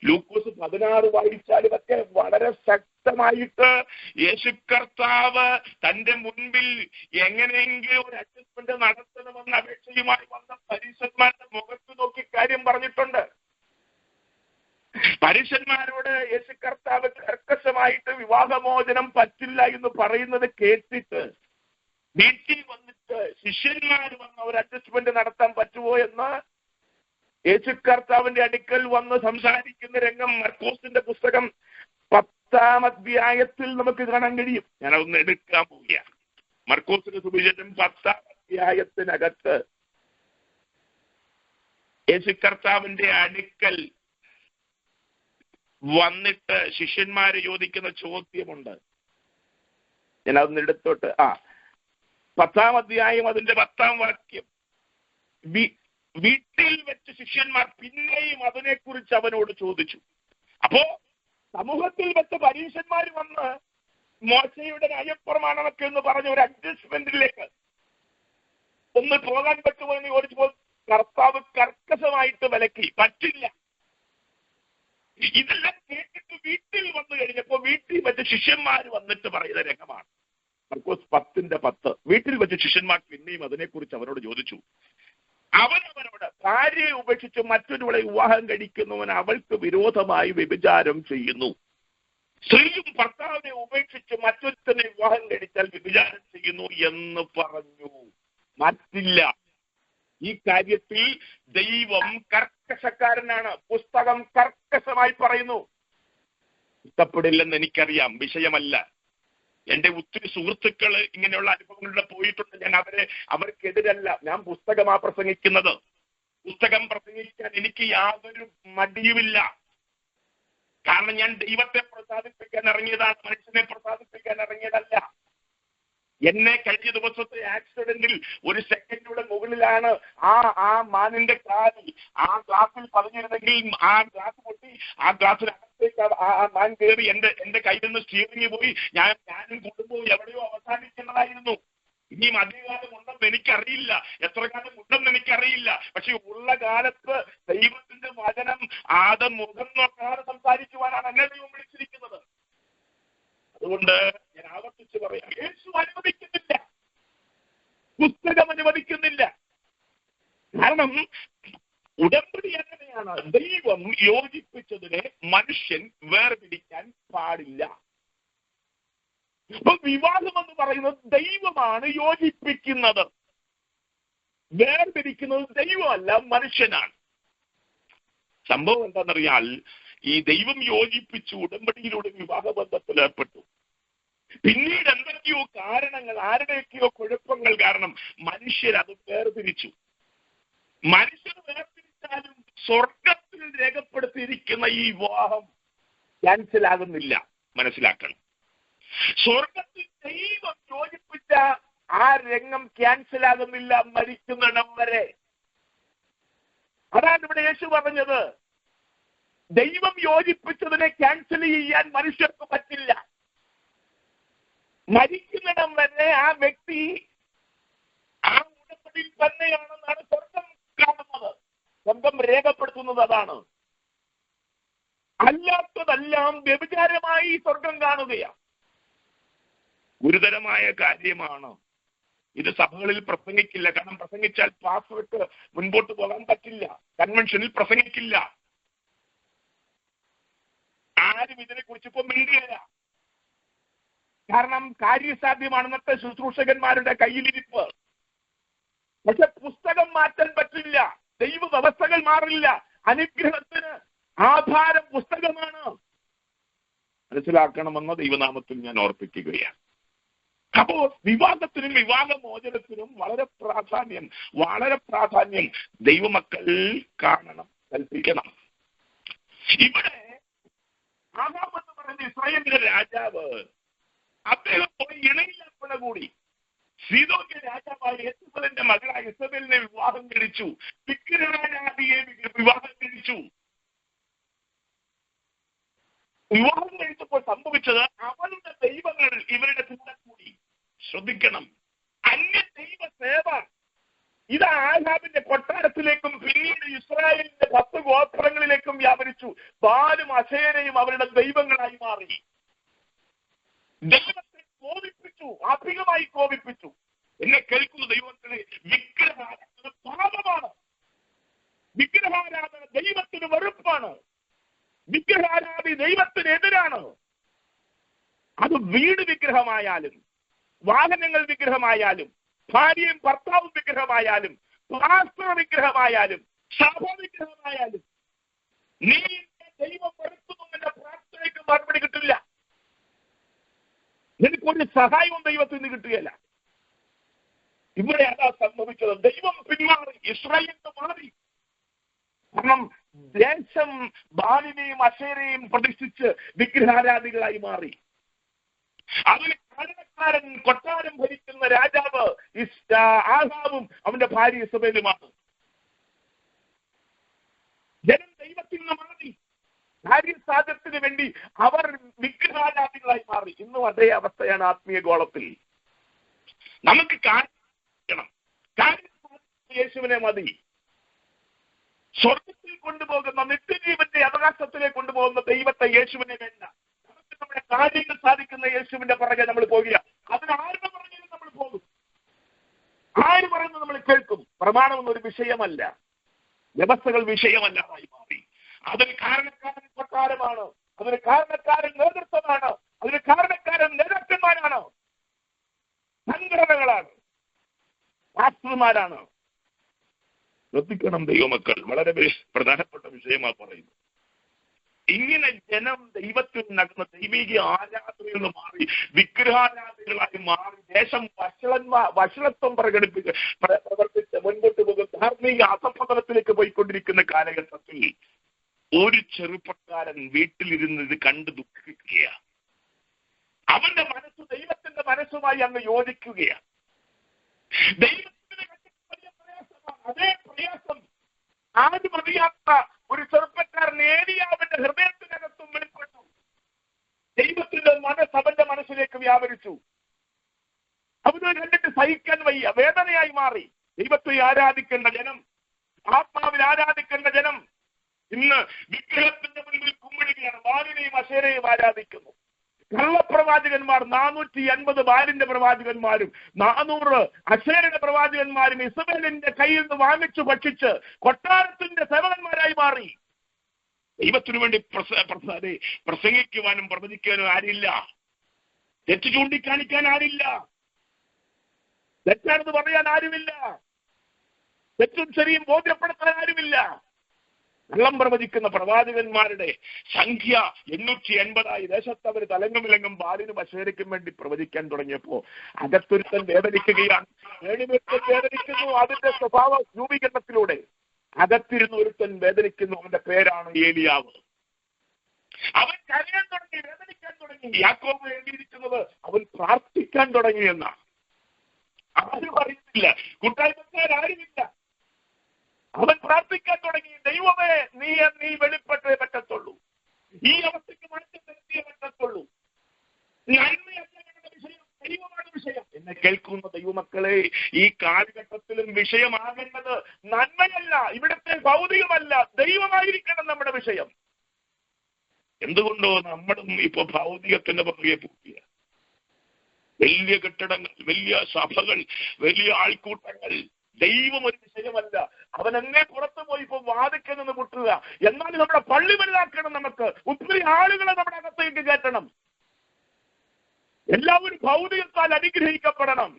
ലൂക്കോസ് 16 വായിച്ചാലും ഒക്കെ വളരെ ശക്തമായിട്ട് യേശു കർത്താവ് തന്റെ മുൻപിൽ എങ്ങനെയെങ്കിലും ഒരു അഡ്ജസ്റ്റ്മെന്റ് നടത്തണമെന്ന അപേക്ഷയുമായി വന്ന പരീശന്മാരുടെ മുഖത്ത് നോക്കി കാര്യം പറഞ്ഞിട്ടുണ്ട്. പരീശന്മാരോട് യേശു കർത്താവ് കർക്കശമായിട്ട് വിവാഹമോചനം പറ്റില്ല എന്ന് പറയുന്നത് കേട്ടിട്ട് വീട്ടിൽ വന്നിട്ട് ശിഷ്യന്മാർ വന്ന് ഒരു അഡ്ജസ്റ്റ്മെന്റ് നടത്താൻ പറ്റുമോ എന്ന് യേശു കർത്താവിന്റെ അടുക്കൽ വന്ന് സംസാരിക്കുന്ന രംഗം മർക്കോസിന്റെ പുസ്തകം 10-ാം അധ്യായത്തിൽ നമുക്ക് കാണാൻ കഴിയും. ഞാനതൊന്ന് എടുക്കാൻ പോവുകയാണ്. മർക്കോസിന്റെ സുവിശേഷം 10-ാം അധ്യായത്തിനകത്ത് യേശു കർത്താവിന്റെ അടുക്കൽ വന്നിട്ട് ശിഷ്യന്മാര് ചോദിക്കുന്ന ചോദ്യമുണ്ട്. ഞാൻ അതൊന്ന് എടുത്തോട്ട് 10-ാം അധ്യായം അതിന്റെ 10-ാം വാക്യം. വീട്ടിൽ വെച്ച് ശിഷ്യന്മാർ പിന്നെയും അതിനെക്കുറിച്ച് അവനോട് ചോദിച്ചു. അപ്പോ സമൂഹത്തിൽ വെച്ച് പരീശന്മാർ വന്ന് മോശയുടെ ന്യായപ്രമാണമൊക്കെ എന്ന് പറഞ്ഞ ഒരു അഡ്ജസ്റ്റ്മെന്റിലേക്ക് ഒന്ന് പോകാൻ പറ്റുമോ എന്ന് ചോദിച്ചപ്പോൾ കർത്താവ് കർക്കശമായിട്ട് വിലക്കി. പറ്റില്ല. ഇതെല്ലാം കേട്ടിട്ട് വീട്ടിൽ വന്നു കഴിഞ്ഞപ്പോ വീട്ടിൽ വെച്ച് ശിഷ്യന്മാർ വന്നിട്ട് പറയുന്ന രംഗമാണ് മർക്കോസ് 10:10. വീട്ടിൽ വെച്ച് ശിഷ്യന്മാർ പിന്നെയും അതിനെക്കുറിച്ച് അവനോട് ചോദിച്ചു. അവനവനോട് ഭാര്യയെ ഉപേക്ഷിച്ച് മറ്റൊരുവളെ വിവാഹം കഴിക്കുന്നവൻ അവൾക്ക് വിരോധമായി വ്യഭിചാരം ചെയ്യുന്നു. സ്ത്രീയും ഭർത്താവിനെ ഉപേക്ഷിച്ച് മറ്റൊരുത്തനെ വിവാഹം കഴിച്ചാൽ വ്യഭിചാരം ചെയ്യുന്നു എന്ന് പറഞ്ഞു. മാറ്റില്ല. ഈ കാര്യത്തിൽ ദൈവം കർക്കശക്കാരനാണ്. പുസ്തകം കർക്കശമായി പറയുന്നു. ഇഷ്ടപ്പെടില്ലെന്ന് എനിക്കറിയാം, വിഷയമല്ല. എന്റെ ഒത്തിരി സുഹൃത്തുക്കള് ഇങ്ങനെയുള്ള അനുഭവങ്ങളിലൂടെ പോയിട്ടുണ്ട്. ഞാൻ അവർക്കെതിരല്ല, ഞാൻ പുസ്തകമാ പ്രസംഗിക്കുന്നത്. പുസ്തകം പ്രസംഗിക്കാൻ എനിക്ക് യാതൊരു മടിയുമില്ല. കാരണം ഞാൻ ദൈവത്തെ പ്രസാദിപ്പിക്കാൻ ഇറങ്ങിയതാണ്, മനുഷ്യനെ പ്രസാദിപ്പിക്കാൻ ഇറങ്ങിയതല്ല. എന്നെ കഴിഞ്ഞ ദിവസത്തെ ആക്സിഡന്റിൽ ഒരു സെക്കൻഡിയുടെ മുകളിലാണ് ആ മാനിന്റെ കാല് ആ ഗ്ലാസിൽ പതിഞ്ഞിരുന്നെങ്കിൽ ആ ഗ്ലാസ് പൊട്ടി ആ ഗ്ലാസിനകത്തേക്ക് ആ മാൻ കയറി എന്റെ കയ്യിൽ നിന്ന് സ്റ്റീറിംഗ് പോയി ഞാനും കുടുംബവും എവിടെയോ അവസാനിക്കേണ്ടതായിരുന്നു. ഇനിയും അധികകാലം ഉണ്ടെന്ന് എനിക്കറിയില്ല, എത്ര കാലം ഉണ്ടെന്ന് എനിക്കറിയില്ല. പക്ഷെ ഉള്ള കാലത്ത് ദൈവത്തിന്റെ വചനം മുഖം നോക്കാതെ സംസാരിക്കുവാനാണ് എന്നെ ദൈവം വിളിച്ചിരിക്കുന്നത്. അതുകൊണ്ട് ഞാൻ ആവർത്തിച്ച് പറയാം, യേശു അനുവദിക്കുന്നില്ല, പുസ്തകം അനുവദിക്കുന്നില്ല. കാരണം ഉടമ്പടി എങ്ങനെയാണ്? ദൈവം യോജിപ്പിച്ചതിനെ മനുഷ്യൻ വേർപിടിക്കാൻ പാടില്ല. അപ്പൊ വിവാഹം എന്ന് പറയുന്നത് ദൈവമാണ് യോജിപ്പിക്കുന്നത്, വേർപിരിക്കുന്നത് ദൈവമല്ല, മനുഷ്യനാണ്. സംഭവം എന്താണെന്നറിയാൽ, ഈ ദൈവം യോജിപ്പിച്ചു ഉടമ്പടിയിലൂടെ വിവാഹബന്ധത്തിൽ ഏർപ്പെട്ടു. പിന്നീട് എന്തൊക്കെയോ കാരണങ്ങൾ, ആരുടെയൊക്കെയോ കുഴപ്പങ്ങൾ കാരണം മനുഷ്യരത് വേർതിരിച്ചു. മനുഷ്യർ വേർതിരിച്ചാലും സ്വർഗത്തിൽ രേഖപ്പെടുത്തിയിരിക്കുന്ന ഈ വിവാഹം ക്യാൻസൽ ആകുന്നില്ല. മനസ്സിലാക്കണം, സ്വർഗത്തിൽ ദൈവം യോജിപ്പിച്ച ആ രംഗം ക്യാൻസൽ ആകുന്നില്ല മരിക്കുന്നിടം വരെ. അതാണ് ഇവിടെ യേശു പറഞ്ഞത്. ദൈവം യോജിപ്പിച്ചതിനെ ക്യാൻസൽ ചെയ്യാൻ മനുഷ്യർക്ക് പറ്റില്ല. മരിക്കുന്നിടം വരെ ആ വ്യക്തി ആ ഉടമ്പടിയിൽ തന്നെയാണെന്നാണ് സ്വർഗം കാണുന്നത്, സ്വർഗം രേഖപ്പെടുത്തുന്നത്. അതാണ്. അല്ലാത്തതെല്ലാം വ്യഭിചാരമായി സ്വർഗം കാണുകയാണ്. ഗുരുതരമായ കാര്യമാണ് ഇത്. സഭകളിൽ പ്രസംഗിക്കില്ല, കാരണം പ്രസംഗിച്ചാൽ പാസ്റ്റർക്ക് മുൻപോട്ട് പോകാൻ പറ്റില്ല. കൺവെൻഷനിൽ പ്രസംഗിക്കില്ല. ആരും ഇതിനെക്കുറിച്ച് ഇപ്പൊ മിണ്ടിയില്ല. കാരണം കാര്യസാധ്യമാണ് ഇന്നത്തെ ശുശ്രൂഷകന്മാരുടെ കയ്യിലിരിപ്പ്. പക്ഷെ പുസ്തകം മാറ്റാൻ പറ്റില്ല, ദൈവ വ്യവസ്ഥകൾ മാറില്ല. അനുഗ്രഹത്തിന് ആധാരം പുസ്തകമാണ്. മനസ്സിലാക്കണമെന്ന് ദൈവനാമത്തിൽ ഞാൻ ഓർപ്പിക്കുകയാണ്. അപ്പോ വിവാഹത്തിനും വിവാഹമോചനത്തിനും വളരെ പ്രാധാന്യം ദൈവമക്കൾ കാണണം, കൽപ്പിക്കണം. ഇവിടെ ആഹാബ് എന്ന് പറയുന്ന ഇസ്രായേലിന്റെ രാജാവ്, അദ്ദേഹം പോയി ഇണയില്ലാപ്പണ കൂടി സീദോന്റെ രാജാവായ യെസബേലിന്റെ മകളായ ഇസബേലിനെ വിവാഹം കഴിച്ചു. വിഗ്രഹാരാധിയെ വിവാഹം കഴിച്ചു. വിവാഹം കഴിച്ചപ്പോൾ സംഭവിച്ചത് അവരുടെ ദൈവങ്ങൾ ഇവരുടെ കൂടെ കൂടി. ശ്രദ്ധിക്കണം, അന്യ ദൈവ സേവ ഇത് ആഹാബിന്റെ കൊട്ടാരത്തിലേക്കും പിന്നീട് ഇസ്രായേലിന്റെ 10 ഗോത്രങ്ങളിലേക്കും വ്യാപരിച്ചു. ബാലും അശേരയും അവരുടെ ദൈവങ്ങളായി മാറി. ദൈവത്തെ കോപിപ്പിച്ചു, അധികമായി കോപിപ്പിച്ചു. എന്നെ കേൾക്കുന്ന ദൈവങ്ങളെ, വിഗ്രഹാരാധന പാപമാണ്. വിഗ്രഹാരാധന ദൈവത്തിന് വെറുപ്പാണ്. വിഗ്രഹാരാധി ദൈവത്തിനെതിരാണ്. അത് വീട് വിഗ്രഹമായാലും, വാഹനങ്ങൾ വിഗ്രഹമായാലും, ഭാര്യയും ഭർത്താവും വിഗ്രഹമായാലും, പാസ്റ്റർ വിഗ്രഹമായാലും, സഭ വിഗ്രഹമായാലും, നീ ദൈവം വെറുക്കുന്നു എന്ന പ്രാർത്ഥനയ്ക്ക് മറുപടി കിട്ടില്ല. നിനക്കൊരു സഹായവും ദൈവത്തിൽ നിന്ന് കിട്ടുകയില്ല. ഇവിടെ അതാ സംഭവിച്ചത്. ദൈവം പിന്മാറി, ഇസ്രായേലിന് മാറി. കാരണം ദേശം ബാലിനെയും അശേരയും പ്രതിഷ്ഠിച്ച് വിഗ്രഹാരാധികളായി മാറി. അതിന് കാരണക്കാരൻ കൊട്ടാരം ഭരിക്കുന്ന രാജാവ് ആഹാബും അവന്റെ ഭാര്യ ഇസബേലുമാണ്. ജനം ദൈവത്തിൽ നിന്ന് മാറി കാര്യസാധ്യത്തിന് വേണ്ടി അവർ വിഗ്രഹാരാധികളായി മാറി. ഇന്നും അതേ അവസ്ഥയാണ് ആത്മീയ ഗോളത്തിൽ. നമുക്ക് കാര്യം യേശുവിനെ മതി. സ്വർഗത്തിൽ കൊണ്ടുപോകുന്ന നിത്യജീവന്റെ അവകാശത്തിലേക്ക് കൊണ്ടുപോകുന്ന ദൈവത്തെ യേശുവിനെ വേണ്ട. നമുക്ക് നമ്മുടെ കാര്യങ്ങൾ സാധിക്കുന്ന യേശുവിന്റെ പുറകെ നമ്മൾ പോകുക. അതിനാരുടെ പുറകെ നമ്മൾ പോകും? ആര് പറയുന്നത് നമ്മൾ കേൾക്കും? പ്രമാണം ഒരു വിഷയമല്ല, വ്യവസ്ഥകൾ വിഷയമല്ലാതായി മാറി. അതിന് കാരണക്കാരൻ കൊട്ടാരമാണ്, അതിന് കാരണക്കാരൻ നേതൃത്വമാണ്, അതിന് കാരണക്കാരൻ നേതാക്കന്മാരാണ്, സംഘടനകളാണ്, പാസ്റ്റർമാരാണ്. ശ്രദ്ധിക്കണം ദൈവമക്കൾ, വളരെ പ്രധാനപ്പെട്ട വിഷയമാണ് പറയുന്നത്. ഇങ്ങനെ ജനം ദൈവത്തിൽ നടന്ന ദൈവിക ആരാധനയിൽ നിന്ന് മാറി വിഗ്രഹാരാധനകളായി മാറി ദേശം വഷളത്വം പ്രവർത്തിച്ച് മുൻപോട്ട് പോകുന്ന ധാർമ്മിക അധപതനത്തിലേക്ക് പോയിക്കൊണ്ടിരിക്കുന്ന കാലഘട്ടത്തിൽ ഒരു ചെറുപ്പക്കാരൻ വീട്ടിലിരുന്ന് ഇത് കണ്ട് ദുഃഖിക്കുകയാണ്. അവന്റെ മനസ്സ് ദൈവത്തിന്റെ മനസ്സുമായി അങ്ങ് യോജിക്കുകയാണ്. ദൈവത്തിന്റെ വലിയ പ്രയാസമാണ്. അതേ പ്രയാസം ആരും അറിയാത്ത ഒരു ചെറുപ്പക്കാരൻ ഏലിയാവിന്റെ ഹൃദയത്തിനകത്തും വെളിപ്പെട്ടു. ദൈവത്തിന്റെ മനസ്സ് അവന്റെ മനസ്സിലേക്ക് വ്യാപരിച്ചു. അവന് കണ്ടിട്ട് സഹിക്കാൻ വയ്യ, വേദനയായി മാറി. ദൈവത്തെ ആരാധിക്കേണ്ട ജനം, ആത്മാവിൽ ആരാധിക്കേണ്ട ജനം ഇന്ന് വിഗ്രഹത്തിന്റെ മുൻപിൽ കുമ്പിടുകയാണ്. ബാലിനെയും അശേരയും ആരാധിക്കുന്നു. കള്ളപ്രവാചകന്മാർ 450 ബാലിന്റെ പ്രവാചകന്മാരും 400 അശേരയുടെ പ്രവാചകന്മാരും ഇസബേലിന്റെ കയ്യിൽ നിന്ന് വാങ്ങിച്ചു ഭക്ഷിച്ച് കൊട്ടാരത്തിന്റെ സേവകന്മാരായി മാറി. ദൈവത്തിനു വേണ്ടി പ്രസംഗിക്കുവാനും പ്രവചിക്കാനും ആരില്ല. തെറ്റ് ചൂണ്ടിക്കാണിക്കാൻ ആരില്ല. തെറ്റാണെന്ന് പറയാൻ ആരുമില്ല. തെറ്റും ശരിയും ബോധ്യപ്പെടുത്താൻ ആരുമില്ല. കള്ളം പ്രവചിക്കുന്ന പ്രവാചകന്മാരുടെ സംഖ്യ 880 ദേശത്ത് അവർ തലങ്ങുമിലങ്ങും ബാലിനും അശേരയ്ക്കും വേണ്ടി പ്രവചിക്കാൻ തുടങ്ങിയപ്പോ അകത്തൊരുത്തൻ വേദനിക്കുകയാണ്. വേദനിക്കുന്നു. അതിന്റെ സ്വഭാവ രൂപീകരണത്തിലൂടെ അകത്തിരുന്ന് ഒരുത്തൻ വേദനിക്കുന്നു. അവന്റെ പേരാണ് ഏലിയാവ്. അവൻ കരയാൻ തുടങ്ങി, വേദനിക്കാൻ തുടങ്ങി. യാക്കോബ് എഴുതിയിരിക്കുന്നത് അവൻ പ്രാർത്ഥിക്കാൻ തുടങ്ങി എന്നാണ്. ആരും അറിയുന്നില്ല, കൂട്ടായ്മക്കാരാരുമില്ല. അവൻ പ്രാർത്ഥിക്കാൻ തുടങ്ങി. ദൈവമേ, നീ വെളിപ്പെട്ടേ പറ്റത്തുള്ളൂ. ഈ അവസ്ഥയ്ക്ക് മാറ്റം വരുത്തിയേ പറ്റത്തുള്ളൂ. നന്മയല്ല ഞങ്ങളുടെ വിഷയം, ദൈവമാണ് വിഷയം. എന്നെ കേൾക്കുന്ന ദൈവമക്കളെ, ഈ കാലഘട്ടത്തിലും വിഷയമാകേണ്ടത് നന്മയല്ല, ഇവിടുത്തെ ഭൗതികമല്ല, ദൈവമായിരിക്കണം നമ്മുടെ വിഷയം. എന്തുകൊണ്ടോ നമ്മളും ഇപ്പൊ ഭൗതികത്തിന്റെ പുറകെ പോവുക. വലിയ കെട്ടിടങ്ങൾ, വലിയ സഭകൾ, വലിയ ആൾക്കൂട്ടങ്ങൾ. ദൈവം ഒരു വിഷയമല്ല. അവൻ എന്നെ പുറത്തു പോയി ഇപ്പൊ വാദിക്കൽ നിന്ന് മുട്ടുക. എന്നാലും നമ്മുടെ പള്ളി വലുതാക്കണം. നമുക്ക് ഒത്തിരി ആളുകളെ നമ്മുടെ അകത്തേക്ക് കയറ്റണം. എല്ലാവരും ഭൗതികത്താൽ അനുഗ്രഹിക്കപ്പെടണം.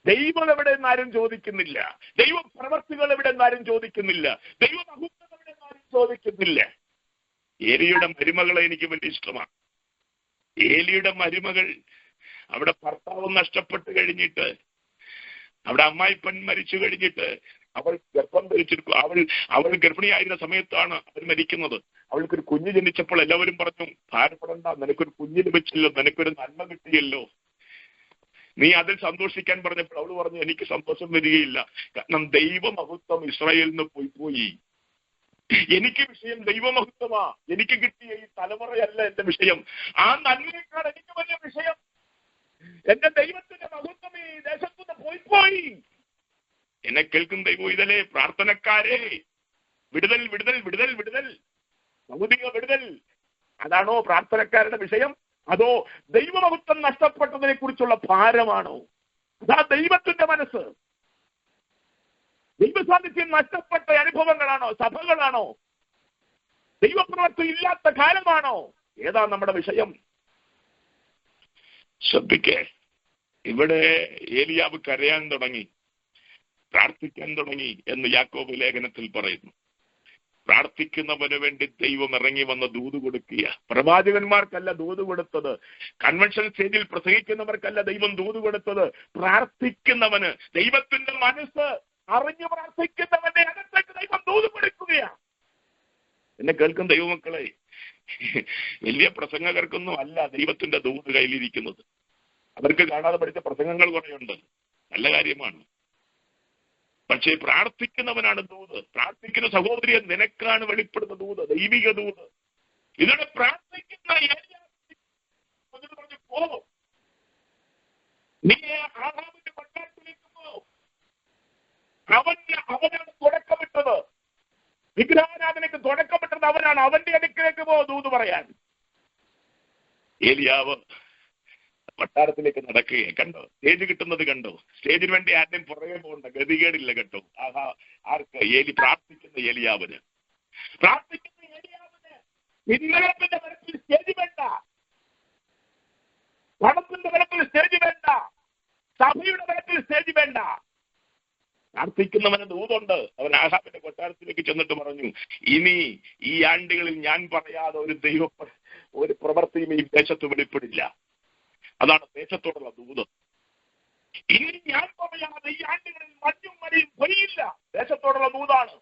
ദൈവം എവിടെ നിന്നാരും ചോദിക്കുന്നില്ല. ദൈവ പ്രവർത്തികൾ എവിടെ നിന്നാരും ചോദിക്കുന്നില്ല. ദൈവമഹത്വം എവിടെ നിന്നാരും ചോദിക്കുന്നില്ല. ഏലിയുടെ മരുമകളെ എനിക്ക് വലിയ ഇഷ്ടമാണ്. ഏലിയുടെ മരുമകൾ അവിടെ ഭർത്താവ് നഷ്ടപ്പെട്ട് കഴിഞ്ഞിട്ട്, അവിടെ അമ്മായിപ്പൻ മരിച്ചു കഴിഞ്ഞിട്ട് അവൾ ഗർഭം ധരിച്ചിരിക്കും. അവൾ ഗർഭിണിയായിരുന്ന സമയത്താണ് അവർ മരിക്കുന്നത്. അവൾക്കൊരു കുഞ്ഞ് ജനിച്ചപ്പോൾ എല്ലാവരും പറഞ്ഞു, ഭാരപ്പെടണ്ട, നിനക്കൊരു കുഞ്ഞ് ലഭിച്ചല്ലോ, നിനക്കൊരു നന്മ കിട്ടിയല്ലോ, നീ അതിൽ സന്തോഷിക്കാൻ പറഞ്ഞപ്പോൾ അവൾ പറഞ്ഞു, എനിക്ക് സന്തോഷം വരികയില്ല. കാരണം ദൈവമഹത്വം ഇസ്രായേലിൽ നിന്ന് പോയി. എനിക്ക് വിഷയം ദൈവമഹത്വമാ. എനിക്ക് കിട്ടിയ ഈ തലമുറയല്ല എന്റെ വിഷയം. ആ നന്മയേക്കാൾ എനിക്ക് വലിയ വിഷയം എന്റെ ദൈവത്തിന്റെ മഹത്വം ഈ ദേശത്തുനിന്ന് പോയി. എന്നെ കേൾക്കുന്ന ദൈവം ഇതിലെ പ്രാർത്ഥനക്കാരെ, വിടുതൽ വിടുതൽ വിടുതൽ വിടുതൽ, ഭൗതിക വിടുതൽ, അതാണോ പ്രാർത്ഥനക്കാരുടെ വിഷയം? അതോ ദൈവമഹത്വം നഷ്ടപ്പെട്ടതിനെ കുറിച്ചുള്ള ഭാരമാണോ? അതാ ദൈവത്തിന്റെ മനസ്സ്? ദൈവസാന്നിധ്യം നഷ്ടപ്പെട്ട അനുഭവങ്ങളാണോ? സഭകളാണോ? ദൈവപ്രവൃത്തി ഇല്ലാത്ത കാലമാണോ? ഏതാ നമ്മുടെ വിഷയം? ശ്രദ്ധിക്കേ, ഇവിടെ ഏലിയാവ് കരയാൻ തുടങ്ങി, പ്രാർത്ഥിക്കാൻ തുടങ്ങി എന്ന് യാക്കോബ് ലേഖനത്തിൽ പറയുന്നു. പ്രാർത്ഥിക്കുന്നവന് വേണ്ടി ദൈവം ഇറങ്ങി വന്ന് ദൂത് കൊടുക്കുക. പ്രവാചകന്മാർക്കല്ല ദൂത് കൊടുത്തത്, കൺവെൻഷൻ സ്റ്റേജിൽ പ്രസംഗിക്കുന്നവർക്കല്ല ദൈവം ദൂത് കൊടുത്തത്. പ്രാർത്ഥിക്കുന്നവന് ദൈവത്തിന്റെ മനസ്സ് അറിഞ്ഞു പ്രാർത്ഥിക്കുന്നവന്റെ അകത്തേക്ക് ദൈവം ദൂത് കൊടുക്കുകയാണ്. എന്നെ കേൾക്കും ദൈവമക്കളെ, വലിയ പ്രസംഗകർക്കൊന്നും അല്ല ദൈവത്തിന്റെ ദൂത് കയ്യിലിരിക്കുന്നത്. അവർക്ക് കാണാതെ പഠിച്ച പ്രസംഗങ്ങൾ കുറേയുണ്ട്, നല്ല കാര്യമാണ്. പക്ഷേ പ്രാർത്ഥിക്കുന്നവനാണ് ദൂത്. പ്രാർത്ഥിക്കുന്ന സഹോദരിയെ നിനക്കാണ് വെളിപ്പെടുന്ന ദൂത്, ദൈവിക ദൂത്. ഇതിവിടെ പ്രാർത്ഥിക്കുന്ന പറഞ്ഞു പോ, നീ ആഹാബിന്റെ പട്ടാളത്തിലേക്ക് പോ. അവനാണ് തുടക്കമിട്ടത്, വിഗ്രഹാരാധനയ്ക്ക് തുടക്കമിട്ടത് അവനാണ്. അവന്റെ അടുക്കിലേക്ക് പോ ദൂത് പറയാൻ. ഏലിയാവ് പട്ടാളത്തിലേക്ക് നടക്കുകയെ കണ്ടോ, സ്റ്റേജ് കിട്ടുന്നത് കണ്ടോ. സ്റ്റേജിന് വേണ്ടി ആദ്യം പുറകെ പോകണ്ട, ഗതികേടില്ല കേട്ടോ. ആർക്ക്? പ്രാർത്ഥിക്കുന്ന ഏലിയാവിന്. ഇന്നലത്തിന്റെ തലത്തിൽ സ്റ്റേജ് വേണ്ട, പണത്തിന്റെ തലത്തിൽ സ്റ്റേജ് വേണ്ട, സഭയുടെ തലത്തിൽ സ്റ്റേജ് വേണ്ട. പ്രാർത്ഥിക്കുന്നവന് ദൂതുണ്ട്. അവൻ ആഹാബിന്റെ കൊട്ടാരത്തിലേക്ക് ചെന്നിട്ട് പറഞ്ഞു, ഇനി ഈ ആണ്ടുകളിൽ ഞാൻ പറയാതെ ഒരു പ്രവൃത്തിയും ഈ ദേശത്ത് വെളിപ്പെടില്ല. അതാണ് ദേശത്തോടുള്ള ദൂത്. ഇനി ഞാൻ പറയാതെ ഈ ആണ്ടുകളിൽ മഞ്ഞും മഴയും പൊഴിയില്ല. ദേശത്തോടുള്ള ദൂതാണ്.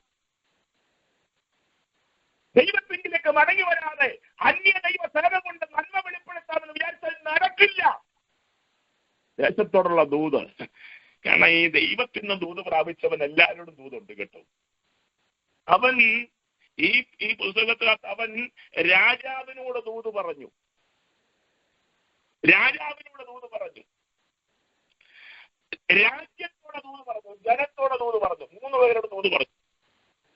ദൈവത്തിലേക്ക് മടങ്ങി വരാതെ അന്യ ദൈവ സേന കൊണ്ട് നന്മ വെളിപ്പെടുത്താമെന്ന് വിചാരിച്ചാൽ നടക്കില്ല. ദേശത്തോടുള്ള ദൂത്. കാരണം ഈ ദൈവത്തിന് ദൂത് പ്രാപിച്ചവൻ എല്ലാവരോടും ദൂതുണ്ട് കേട്ടോ. അവൻ ഈ പുസ്തകത്തിനകത്ത് അവൻ രാജാവിനോട് ദൂത് പറഞ്ഞു, രാജാവിനോട് ദൂത് പറഞ്ഞു, രാജ്യത്തോടെ ദൂത് പറഞ്ഞു, ജനത്തോടെ ദൂത് പറഞ്ഞു, 3 പേരോട് ദൂത് പറഞ്ഞു.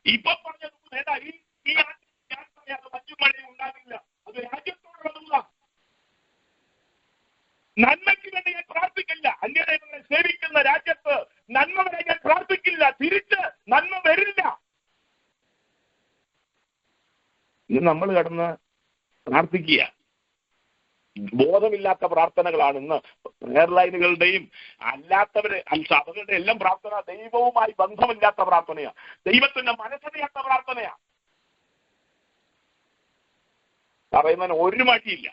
ഇപ്പൊ പറഞ്ഞ ദൂത് ഏതാ? ഈ ആണ്ടിൽ ഞാൻ പറയാതെ മറ്റു മഴയും ഉണ്ടാകില്ല. അത് രാജ്യത്തോടുള്ള ദൂതാ. നന്മയ്ക്ക് വേണ്ടി ഞാൻ പ്രാർത്ഥിക്കില്ല. അന്യദൈവങ്ങളെ സേവിക്കുന്ന രാജ്യത്ത് നന്മ വരെ ഞാൻ പ്രാർത്ഥിക്കില്ല. തിരിച്ച് നന്മ വരില്ല. ഇത് നമ്മൾ കടന്ന് പ്രാർത്ഥിക്കുക. ബോധമില്ലാത്ത പ്രാർത്ഥനകളാണ് ഇന്ന് എയർലൈനുകളുടെയും അല്ലാത്തവരെ സഭകളുടെ എല്ലാം പ്രാർത്ഥന ദൈവവുമായി ബന്ധമില്ലാത്ത പ്രാർത്ഥനയാ, ദൈവത്തിന്റെ മനസ്സറിയാത്ത പ്രാർത്ഥനയാ. പറയുന്നതിന് ഒരു മടിയില്ല.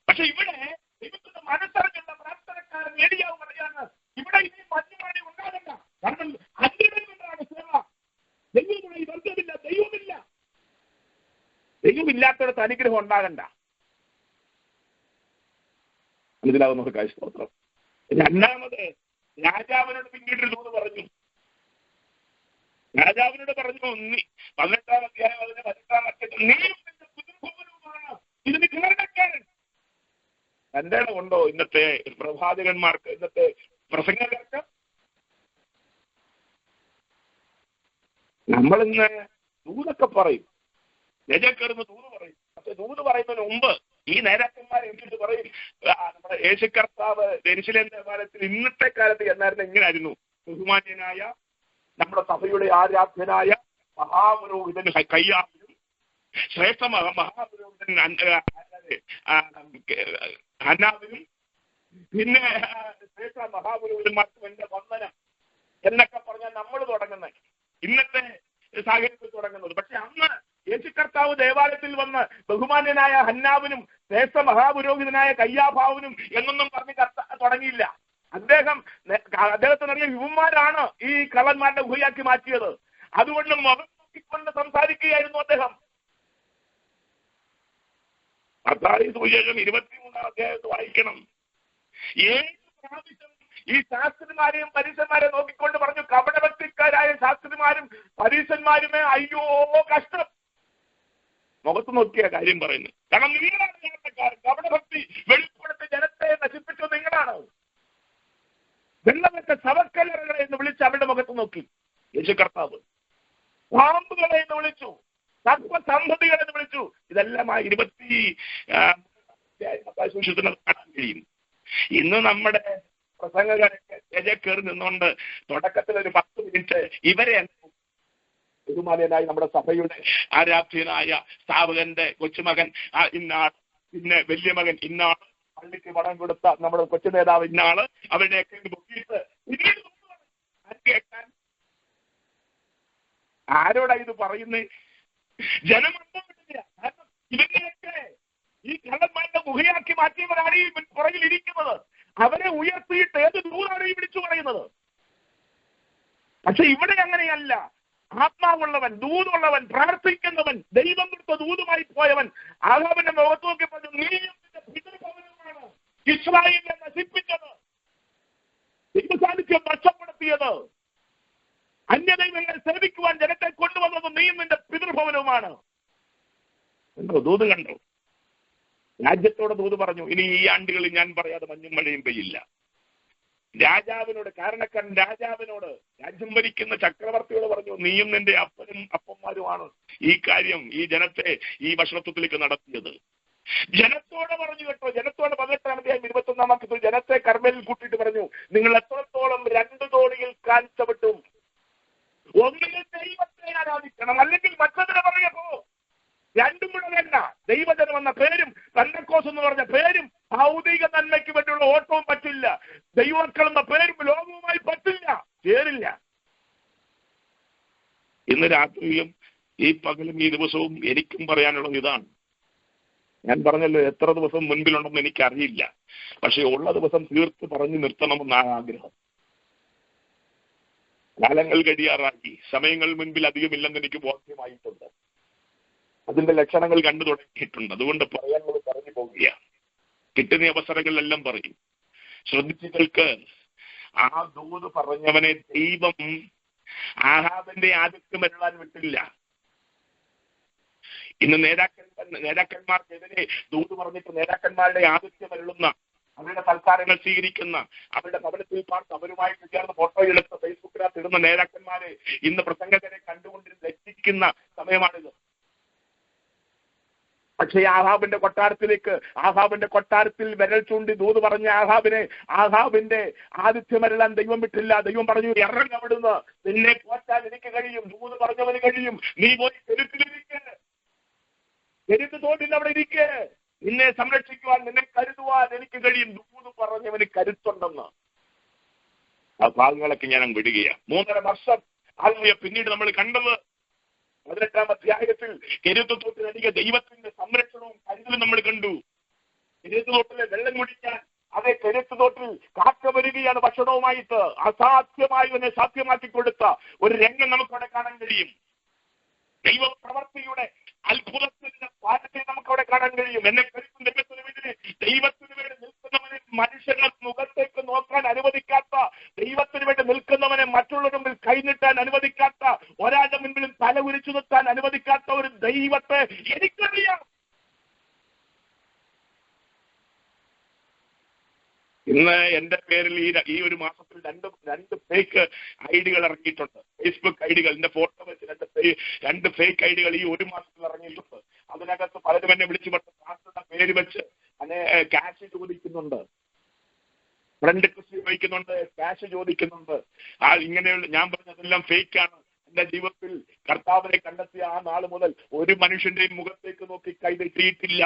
പക്ഷെ ഇവിടെ ദൈവത്തിന്റെ മനസ്സറിഞ്ഞുള്ള പ്രാർത്ഥനക്കാരൻ ഏലിയാവ് പറയാണ്, ഇവിടെ ഇനി മഞ്ഞുമഴ ഉണ്ടാകണ്ട. കാരണം അന്യദൈവങ്ങളാണ് സേവ. ദൈവമായി ബന്ധമില്ല, ദൈവമില്ല. ദൈവമില്ലാത്തടത്ത് അനുഗ്രഹം ഉണ്ടാകണ്ട. മനസ്സിലാവുന്ന കാര്യം സ്തോത്രം. രണ്ടാമത് രാജാവിനോട് പിന്നീട് ദൂത് പറഞ്ഞു. രാജാവിനോട് പറഞ്ഞു, 18-ാം അധ്യായം 18-ാം അധ്യായം, നീയും നിന്റെ കുടുംബവുമാണ് ഇതിന് കാരണക്കാരൻ. എന്റെ ഉണ്ടോ ഇന്നത്തെ പ്രവാചകന്മാർക്ക്, ഇന്നത്തെ പ്രസംഗകർക്ക്? നമ്മളിന്ന് ദൂതൊക്കെ പറയും, രജക്കറുന്ന് ദൂത് പറയും. പക്ഷെ ദൂത് പറയുന്നതിന് മുമ്പ് ഈ നേതാക്കന്മാരെ വിളിച്ചിട്ട് പറയും, നമ്മുടെ യേശു കർത്താവ് യെരൂശലേം ദേവാലയത്തിൽ ഇന്നത്തെ കാലത്ത് എന്നായിരുന്നു, എങ്ങനെയായിരുന്നു? ബഹുമാന്യനായ നമ്മുടെ സഭയുടെ ആരാധ്യനായ മഹാപുരോഹിതൻ കയ്യാവിനും ശ്രേഷ്ഠ മഹാപുരോഹിതൻ ഹന്നാവിനും പിന്നെ ശ്രേഷ്ഠ മഹാപുരോഹിതന്മാർക്കും എന്റെ വന്ദനം എന്നൊക്കെ പറഞ്ഞാൽ നമ്മൾ തുടങ്ങുന്നത്, ഇന്നത്തെ സാഹചര്യത്തിൽ തുടങ്ങുന്നത്. പക്ഷെ അന്ന് യേശു കർത്താവ് ദേവാലയത്തിൽ വന്ന് ബഹുമാന്യനായ ഹന്നാവിനും ശ്രേഷ്ഠ മഹാപുരോഹിതനായ കയ്യാഭാവിനും എന്നൊന്നും പറഞ്ഞ് തുടങ്ങിയില്ല. അദ്ദേഹത്തിനറിയ യുവന്മാരാണ് ഈ കള്ളന്മാരുടെ ഗുഹയാക്കി മാറ്റിയത്. അതുകൊണ്ട് മുഖം നോക്കിക്കൊണ്ട് സംസാരിക്കുകയായിരുന്നു അദ്ദേഹം. മത്തായി സുവിശേഷം 23-ാം അധ്യായത്ത് വായിക്കണം. 7 പ്രാവശ്യം ഈ ശാസ്ത്രിമാരെയും പരീശന്മാരെയും നോക്കിക്കൊണ്ട് പറഞ്ഞു, കപടഭക്തിക്കാരായ ശാസ്ത്രിമാരും പരീശന്മാരുമേ അയ്യോ കഷ്ടം. മുഖത്ത് നോക്കിയ കാര്യം പറയുന്നത്. കാരണം നിങ്ങളാണ് നേട്ടക്കാരൻ. കപടഭക്തി വെളിപ്പെടുത്തി ജനത്തെ നശിപ്പിച്ചു നിങ്ങളാണ്. വെള്ളമൊക്കെ ശവക്കല്ലറകളെ എന്ന് വിളിച്ച് അവരുടെ മുഖത്ത് നോക്കി യേശു കർത്താവ്. പാമ്പുകളെ എന്ന് വിളിച്ചു, സർവസന്ധതികളെ എന്ന് വിളിച്ചു. ഇതെല്ലാം ആ 20 കാണാൻ കഴിയും. ഇന്ന് നമ്മുടെ പ്രസംഗകരൊക്കെ കയറി നിന്നുകൊണ്ട് തുടക്കത്തിൽ ഒരു 10 മിനിറ്റ് ഇവരെ ബഹുമാന്യനായി നമ്മുടെ സഭയുടെ ആരാധ്യനായ സ്ഥാപകന്റെ കൊച്ചുമകൻ ഇന്നാൾ, പിന്നെ വലിയ മകൻ ഇന്നാൾ, പള്ളിക്ക് പണം കൊടുത്ത നമ്മുടെ കൊച്ചു നേതാവ് ഇന്നാള്, അവരുടെയൊക്കെ പൊക്കിയിട്ട് ആരോടാ ഇത് പറയുന്നത്? ജനമണ്ഡലമില്ല. കാരണം ഇവരെയൊക്കെ ഈ കള്ളന്മാരുടെ ഗുഹയാക്കി മാറ്റിയവരാണ് ഈ പുറകിൽ ഇരിക്കുന്നത്. അവരെ ഉയർത്തിയിട്ട് ഏത് ദൂരാണ് ഈ വിളിച്ചു പറയുന്നത്? പക്ഷെ ഇവിടെ അങ്ങനെയല്ല. ആത്മാവുള്ളവൻ, ദൂതുള്ളവൻ, പ്രാർത്ഥിക്കുന്നവൻ, ദൈവം കൊടുത്ത ദൂതുമായി പോയവൻ ആഹാബിന്റെ മുഖത്ത് നോക്കി പറഞ്ഞു, നീയും നിന്റെ പിതൃഭവനവുമാണ് ഇസ്രായേലിനെ നശിപ്പിച്ചത്, ദൈവസാന്നിധ്യം നഷ്ടപ്പെടുത്തിയത്, അന്യദൈവങ്ങളെ സേവിക്കുവാൻ ജനത്തെ കൊണ്ടുവന്നത് നീയും നിന്റെ പിതൃഭവനവുമാണ്. കണ്ടോ ദൂത്? കണ്ടോ? രാജ്യത്തോടെ ദൂത് പറഞ്ഞു, ഇനി ഈ ആണ്ടുകളിൽ ഞാൻ പറയാതെ മഞ്ഞും മഴയും പെയ്യില്ല. രാജാവിനോട്, കാരണക്കാരൻ രാജാവിനോട്, രാജ്യം ഭരിക്കുന്ന ചക്രവർത്തിയോട് പറഞ്ഞു, നീയും നിന്റെ അപ്പനും അപ്പന്മാരുമാണ് ഈ കാര്യം, ഈ ജനത്തെ ഈ വഷളത്വത്തിലേക്ക് നടത്തിയത്. ജനത്തോടെ പറഞ്ഞു കേട്ടോ. ജനത്തോടെ 18-ാം അധ്യായം 21-ാം വാക്യത്തിൽ ജനത്തെ കർമ്മേലിൽ കൂട്ടിയിട്ട് പറഞ്ഞു, നിങ്ങൾ എത്രത്തോളം 2 തോണിയിൽ കാഴ്ചപ്പെട്ടും ഒന്നുകിൽ ദൈവത്തെ ആരാധിക്കണം, അല്ലെങ്കിൽ മറ്റൊന്നിനെ പറയപ്പോ. രണ്ടും കൂടെ വേണ്ട. ദൈവജനം എന്ന പേരും പെന്തക്കോസ് എന്ന് പറഞ്ഞ പേരും ഭൗതിക നന്മയ്ക്ക് വേണ്ടിയുള്ള ഓട്ടവും പറ്റില്ല. ദൈവമക്കൾ എന്ന പേരും ലോകവുമായി പറ്റില്ല, ചേരില്ല. ഇന്ന് രാത്രിയും ഈ പകലും ഈ ദിവസവും എനിക്കും പറയാനുള്ളത് ഇതാണ്. ഞാൻ പറഞ്ഞല്ലോ, എത്ര ദിവസം മുൻപിലുണ്ടെന്ന് എനിക്കറിയില്ല. പക്ഷെ ഉള്ള ദിവസം തീർത്ത് പറഞ്ഞു നിർത്തണമെന്നാണ് ആഗ്രഹം. കാലങ്ങൾ കഴിയാറായി, സമയങ്ങൾ മുൻപിൽ അധികമില്ലെന്ന് എനിക്ക് ബോധ്യമായിട്ടുണ്ട്. അതിന്റെ ലക്ഷണങ്ങൾ കണ്ടു തുടങ്ങിയിട്ടുണ്ട്. അതുകൊണ്ട് പറയാനുള്ളത് പറഞ്ഞു പോകുകയാണ്. കിട്ടുന്ന അവസരങ്ങളിലെല്ലാം പറയും. ശ്രദ്ധിച്ചു കേൾക്ക്. ആ ദൂത് പറഞ്ഞവനെ ദൈവം ആഹാബിന്റെ ആദിത്യം വരളാൻ വിട്ടില്ല. ഇന്ന് നേതാക്കന്മാർക്കെതിരെ ദൂത് പറഞ്ഞിട്ട് നേതാക്കന്മാരുടെ ആദിത്യം വരളുന്ന, അവരുടെ സൽക്കാരങ്ങൾ സ്വീകരിക്കുന്ന, അവരുടെ ഭവനത്തിൽ പാർത്ത് അവരുമായിട്ട് ചേർന്ന് ഫോട്ടോ എടുത്ത് ഫേസ്ബുക്കിനകത്ത് ഇടുന്ന നേതാക്കന്മാരെ ഇന്ന് പ്രസംഗകരെ കണ്ടുകൊണ്ടിരുന്ന് രക്ഷിക്കുന്ന സമയമാണിത്. പക്ഷേ ആഹാബിന്റെ കൊട്ടാരത്തിൽ വിരൽ ചൂണ്ടി ദൂത് പറഞ്ഞ ആഹാബിന്റെ ആതിഥ്യം വരലാൻ ദൈവം വിട്ടില്ല. ദൈവം പറഞ്ഞു, ഇറങ്ങി അവിടുന്ന്, നിന്നെ പോറ്റാൻ എനിക്ക് കഴിയും, ദൂത് പറഞ്ഞവന് കഴിയും, നീ പോയി കരുത്തിലിരിക്ക്, കരുത്ത് തോട്ടിൽ അവിടെ ഇരിക്ക്, നിന്നെ സംരക്ഷിക്കുവാൻ, നിന്നെ കരുതുവാൻ എനിക്ക് കഴിയും, ദൂത് പറഞ്ഞവന് കരുത്തുണ്ടെന്ന്. ആ ഭാഗങ്ങളൊക്കെ ഞാൻ വിടുകയാണ്. 3.5 വർഷം പിന്നീട് നമ്മൾ കണ്ടത് 18-ാം അധ്യായത്തിൽ കെരുത്തോട്ടിനടിക്ക് ദൈവത്തിന്റെ സംരക്ഷണവും കരുതലും നമ്മൾ കണ്ടു. കെരുത്തോട്ടിലെ വെള്ളം കുടിക്കാൻ അതേ കെരുത്തോട്ടിൽ കാക്ക വരികയാണ് ഭക്ഷണവുമായിട്ട്. അസാധ്യമായതിനെ സാധ്യമാക്കി കൊടുത്ത ഒരു രംഗം നമുക്കവിടെ കാണാൻ കഴിയും. ദൈവപ്രവർത്തിയുടെ അത്ഭുതത്തിന്റെ പാഠത്തെ നമുക്കവിടെ കാണാൻ കഴിയും. എന്നെ കരുത്തും ദൈവത്തിന് വേണ്ടി നിൽക്കുന്നവനെ മനുഷ്യരുടെ മുഖത്തേക്ക് നോക്കാൻ അനുവദിക്കാത്ത, ദൈവത്തിന് വേണ്ടി നിൽക്കുന്നവനെ മറ്റുള്ളവരുടെ മുമ്പിൽ കൈനീട്ടാൻ അനുവദിക്കാത്ത, ഒരാളുടെ മുൻപിലും തല ഉരിച്ചു നിർത്താൻ അനുവദിക്കാത്ത ഒരു ദൈവത്തെ എനിക്കറിയാം. ഇന്ന് എന്റെ പേരിൽ ഈ ഒരു മാസത്തിൽ രണ്ട് ഫേക്ക് ഐഡികൾ ഇറങ്ങിയിട്ടുണ്ട്. ഫേസ്ബുക്ക് ഐഡികൾ, എന്റെ ഫോട്ടോ വെച്ച് രണ്ട് ഫേക്ക് ഐഡികൾ ഈ ഒരു മാസത്തിൽ ഇറങ്ങിയിട്ടുണ്ട്. അതിനകത്ത് പലരും എന്നെ വിളിച്ചു പാസ്റ്ററുടെ പേര് വെച്ച് ക്യാഷ് ചോദിക്കുന്നുണ്ട്, ഫ്രണ്ട് റിക്വസ്റ്റ് ചോദിക്കുന്നുണ്ട്, ക്യാഷ് ചോദിക്കുന്നുണ്ട്. ഇങ്ങനെയുള്ള ഞാൻ പറഞ്ഞതെല്ലാം ഫേക്കാണ്. എന്റെ ജീവിതത്തിൽ കർത്താവിനെ കണ്ടെത്തിയ ആ നാൾ മുതൽ ഒരു മനുഷ്യന്റെയും മുഖത്തേക്ക് നോക്കി കൈ നീട്ടിയിട്ടില്ല,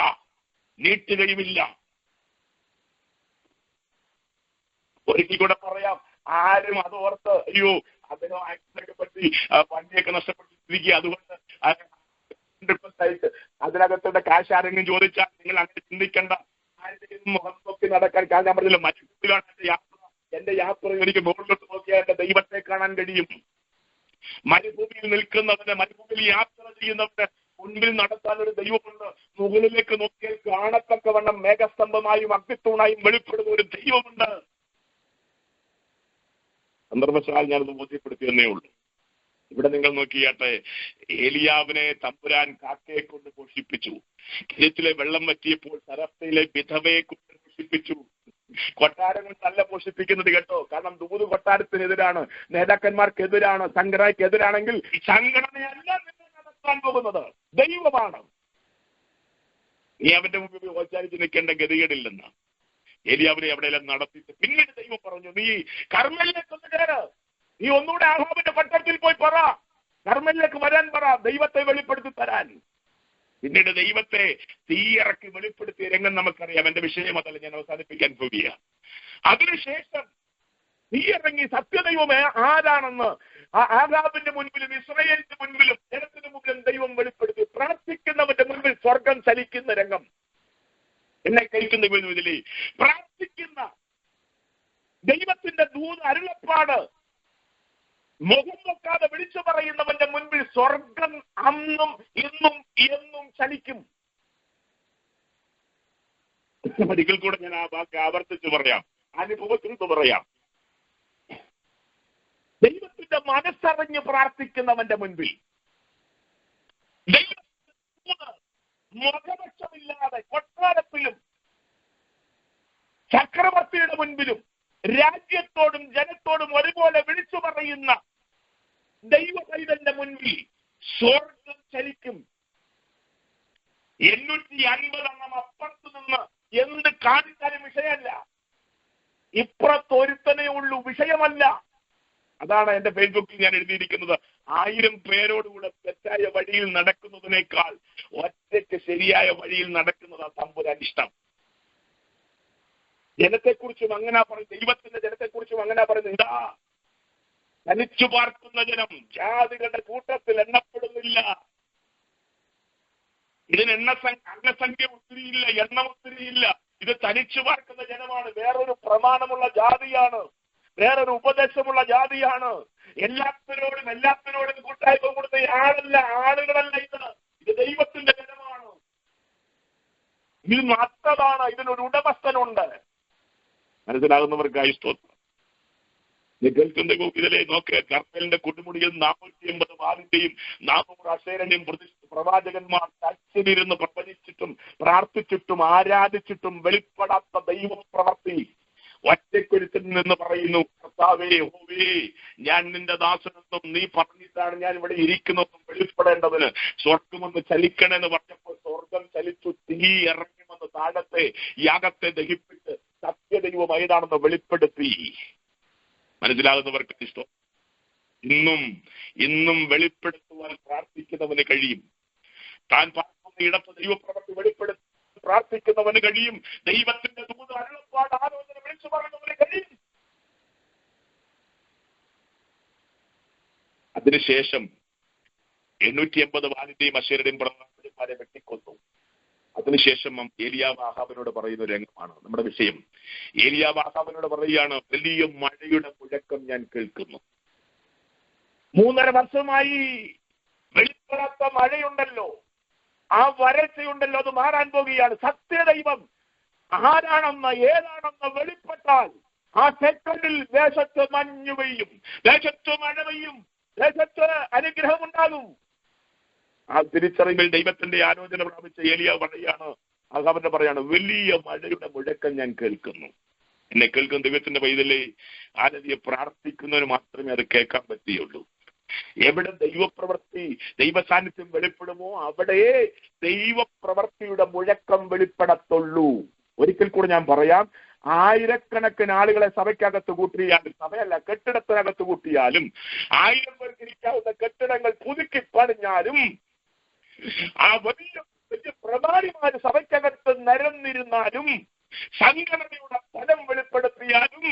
നീട്ടുകയുമില്ല. ഒരിക്കൽ കൂടെ പറയാം, ആരും അത് ഓർത്ത് അയ്യോ അതിനോ ആക്സിഡന്റിനെ പറ്റി വണ്ടിയൊക്കെ നഷ്ടപ്പെട്ടിരിക്കുക, അതുകൊണ്ട് അതിനകത്തുള്ള കാശ് ആരെങ്കിലും ചോദിച്ചാൽ നിങ്ങൾ അങ്ങനെ ചിന്തിക്കേണ്ട. ആരുടെയും മുഖം നോക്കി നടക്കാൻ, കാരണം ഞാൻ പറഞ്ഞില്ല, മരുഭൂമിയിലാണ് എന്റെ യാത്ര. എനിക്ക് മുകളിലോട്ട് നോക്കിയാൽ എന്റെ ദൈവത്തെ കാണാൻ കഴിയും. മരുഭൂമിയിൽ നിൽക്കുന്നവന്, മരുഭൂമിയിൽ യാത്ര ചെയ്യുന്നവന് മുൻപിൽ നടത്താൻ ഒരു ദൈവമുണ്ട്. മുകളിലേക്ക് നോക്കിയാൽ കാണത്തക്കവണ്ണം മേഘസ്തംഭമായും അഗ്നിത്തൂണായും വെളിപ്പെടുന്ന ഒരു ദൈവമുണ്ട്. സന്ദർഭശാൽ ഞാനത് ബോധ്യപ്പെടുത്തിയെന്നേ ഉള്ളൂ. ഇവിടെ നിങ്ങൾ നോക്കിയാട്ടെ, ഏലിയാവിനെ തമ്പുരാൻ കാക്കയെ കൊണ്ട് പോഷിപ്പിച്ചു. കിഴറ്റിലെ വെള്ളം വറ്റിയപ്പോൾ സരഫയിലെ വിധവയെ കൊണ്ട് പോഷിപ്പിച്ചു. കൊട്ടാരങ്ങൾ നല്ല പോഷിപ്പിക്കുന്നത് കേട്ടോ. കാരണം ദൂത് കൊട്ടാരത്തിനെതിരാണ്, നേതാക്കന്മാർക്കെതിരാണ്, സംഘടനയ്ക്കെതിരാണെങ്കിൽ സംഘടനയല്ല നിങ്ങൾ നടത്താൻ പോകുന്നത്, ദൈവമാണ്. നീ അവന്റെ മുമ്പിൽ ഓച്ചാരിച്ച് നിൽക്കേണ്ട ഗതികേടില്ലെന്ന് ഏലിയാവിനെ എവിടെയെല്ലാം നടത്തിയിട്ട് പിന്നീട് ദൈവം പറഞ്ഞു, നീ കർമ്മലിലേക്കൊന്ന് കയറ്, നീ ഒന്നുകൂടെ ആഹാബിന്റെ കൊട്ടാരത്തിൽ പോയി പറ, കർമ്മലിലേക്ക് വരാൻ പറ, ദൈവത്തെ വെളിപ്പെടുത്തി തരാൻ. പിന്നീട് ദൈവത്തെ തീയിറക്കി വെളിപ്പെടുത്തിയ രംഗം നമുക്കറിയാം. എന്റെ വിഷയം അതല്ല, ഞാൻ അവസാനിപ്പിക്കാൻ പോവുകയാണ്. അതിനുശേഷം തീയിറങ്ങി സത്യദൈവമേ ആരാണെന്ന് ആഹാബിന്റെ മുൻപിലും ഇസ്രായേലിന്റെ മുൻപിലും ജനത്തിന് മുമ്പിലും ദൈവം വെളിപ്പെടുത്തി. പ്രാർത്ഥിക്കുന്നവന്റെ മുൻപിൽ സ്വർഗം ചലിക്കുന്ന രംഗം. എന്നെ കഴിക്കുന്ന ഇതിലെ പ്രാർത്ഥിക്കുന്ന ദൈവത്തിന്റെ ദൂത് അരുളപ്പാട് മുഖം നോക്കാതെ വിളിച്ചു പറയുന്നവന്റെ മുൻപിൽ സ്വർഗം അന്നും ഇന്നും എന്നും ചലിക്കും. ഒരിക്കൽ കൂടെ ഞാൻ ആ വാക്ക് ആവർത്തിച്ച് പറയാം, അനുഭവത്തിൽ നിന്ന് പറയാം. ദൈവത്തിന്റെ മനസ്സറിഞ്ഞ് പ്രാർത്ഥിക്കുന്നവന്റെ മുൻപിൽ മുഖപക്ഷമില്ലാതെ കൊട്ടാരത്തിലും ചക്രവർത്തിയുടെ മുൻപിലും രാജ്യത്തോടും ജനത്തോടും ഒരുപോലെ വിളിച്ചു പറയുന്ന ദൈവ പൈതലിന്റെ മുൻപിൽ സ്വർഗം ചലിക്കും. 850 അപ്പുറത്ത് നിന്ന് എന്ത് കാണിച്ചാലും വിഷയമല്ല, ഇപ്പുറത്തൊരുത്തനേ ഉള്ളൂ, വിഷയമല്ല. അതാണ് എന്റെ ഫേസ്ബുക്കിൽ ഞാൻ എഴുതിയിരിക്കുന്നത്. 1000 പേരോടുകൂടെ തെറ്റായ വഴിയിൽ നടക്കുന്നതിനേക്കാൾ ഒറ്റയ്ക്ക് ശരിയായ വഴിയിൽ നടക്കുന്നതാ തമ്പുരാൻ ഇഷ്ടം. ജനത്തെക്കുറിച്ചും അങ്ങനെ പറയുന്നത്, ദൈവത്തിന്റെ ജനത്തെക്കുറിച്ചും അങ്ങനെ പറയുന്നത്. ഇതാ തനിച്ചു പാർക്കുന്ന ജനം ജാതികളുടെ കൂട്ടത്തിൽ എണ്ണപ്പെടുന്നില്ല. ഇതിന് അംഗസംഖ്യ ഒത്തിരിയില്ല, എണ്ണം ഒത്തിരിയില്ല. ഇത് തനിച്ചു പാർക്കുന്ന ജനമാണ്. വേറൊരു പ്രമാണമുള്ള ജാതിയാണ്, വേറൊരു ഉപദേശമുള്ള ജാതിയാണ്. എല്ലാത്തിനോടും കൂട്ടായ്മ കൊടുത്ത ആളുകളല്ല. ഇത് ദൈവത്തിന്റെ ജനമാണ്. ഇത് മാത്രമാണ്, ഇതിനൊരു ഉടമസ്ഥനുണ്ട്. മനസ്സിലാകുന്നവർക്കായി സ്തോത്രം. കേൾക്കുന്ന ഇതിലെ നോക്ക്, കർമ്മലിന്റെ കൊടുമുടിയിൽ 480 വാലിന്റെയും 400 അക്ഷരന്റെയും പ്രവാചകന്മാർ തച്ചിലിരുന്ന് പ്രവചിച്ചിട്ടും പ്രാർത്ഥിച്ചിട്ടും ആരാധിച്ചിട്ടും വെളിപ്പെടാത്ത ദൈവപ്രവർത്തി ഒറ്റക്കൊരുത്തിൽ നിന്ന് പറയുന്നു, കർത്താവേ, യഹോവേ, ഞാൻ നിന്റെ ദാസനെന്നും നീ പറഞ്ഞിട്ടാണ് ഞാൻ ഇവിടെ ഇരിക്കുന്നതെന്നും വെളിപ്പെടേണ്ടതിന് സ്വർഗമൊന്ന് ചലിക്കണമെന്ന് പറഞ്ഞപ്പോൾ സ്വർഗം ചലിച്ചു. തീ ഇറങ്ങുമെന്ന് താഴത്തെ യാഗത്തെ ദഹിപ്പിട്ട് സത്യദൈവം ഏതാണെന്ന് വെളിപ്പെടുത്തി. മനസ്സിലാകുന്നവർക്ക് ഇഷ്ടം. ഇന്നും വെളിപ്പെടുത്തുവാൻ പ്രാർത്ഥിക്കുന്നവന് കഴിയും. താൻ പാർക്കുന്ന ഇടത്ത് ദൈവപ്രവർത്തി വെളിപ്പെടുത്തി പ്രാർത്ഥിക്കുന്നവന് കഴിയും. ദൈവത്തിന്റെ ദൂത അരുളപ്പാട് ആലോചന വിളിച്ചു പറയുന്നവന് കഴിയും. അതിനുശേഷം 880 വാലിന്റെയും അശേരുടെയും പ്രവാചകന്മാരെ വെട്ടിക്കൊന്നു. അതിനുശേഷം ഏലിയാവ് ആഹാബിനോട് പറയുന്ന രംഗമാണ് നമ്മുടെ വിഷയം. ഏലിയാവ് ആഹാബിനോട് പറയുകയാണ്, വലിയ മഴയുടെ മുഴക്കം ഞാൻ കേൾക്കുന്നു. 3.5 വർഷമായി വെളിപ്പെടാത്ത മഴയുണ്ടല്ലോ, ആ വരൾച്ചയുണ്ടല്ലോ, അത് മാറാൻ പോകുകയാണ്. സത്യദൈവം ആരാണെന്ന് ഏതാണെന്ന് വെളിപ്പെട്ടാൽ ആ സെക്കൻഡിൽ ദേശത്ത് മഞ്ഞു പെയ്യും, ദേശത്ത് മഴ പെയ്യും, ദേശത്ത് അനുഗ്രഹമുണ്ടാകും. ആ തിരിച്ചറിവിൽ ദൈവത്തിന്റെ ആലോചന പ്രാപിച്ച ഏലിയാവ് പറയാണ്, ആഹാബിനെ പറയാണ്, വലിയ മഴയുടെ മുഴക്കം ഞാൻ കേൾക്കുന്നു. എന്നെ കേൾക്കുന്ന ദൈവത്തിന്റെ പൈതലേ, ആലതിയെ പ്രാർത്ഥിക്കുന്നവന് മാത്രമേ അത് കേൾക്കാൻ പറ്റുകയുള്ളൂ. എവിടെ ദൈവപ്രവൃത്തി, ദൈവ സാന്നിധ്യം വെളിപ്പെടുമോ അവിടെ ദൈവപ്രവൃത്തിയുടെ മുഴക്കം വെളിപ്പെടത്തുള്ളൂ. ഒരിക്കൽ കൂടെ ഞാൻ പറയാം, 1000കണക്കിന് ആളുകളെ സഭയ്ക്കകത്ത് കൂട്ടിയാലും, സഭയല്ല കെട്ടിടത്തിനകത്ത് കൂട്ടിയാലും, 1000 പേർക്ക് ഇരിക്കാവുന്ന കെട്ടിടങ്ങൾ പുതുക്കി പണിഞ്ഞാലും, ആ വലിയ പ്രമാണിമാര് സഭയ്ക്കകത്ത് നിരന്നിരുന്നാലും, സംഘടനയുടെ ഫലം വെളിപ്പെടുത്തിയാലും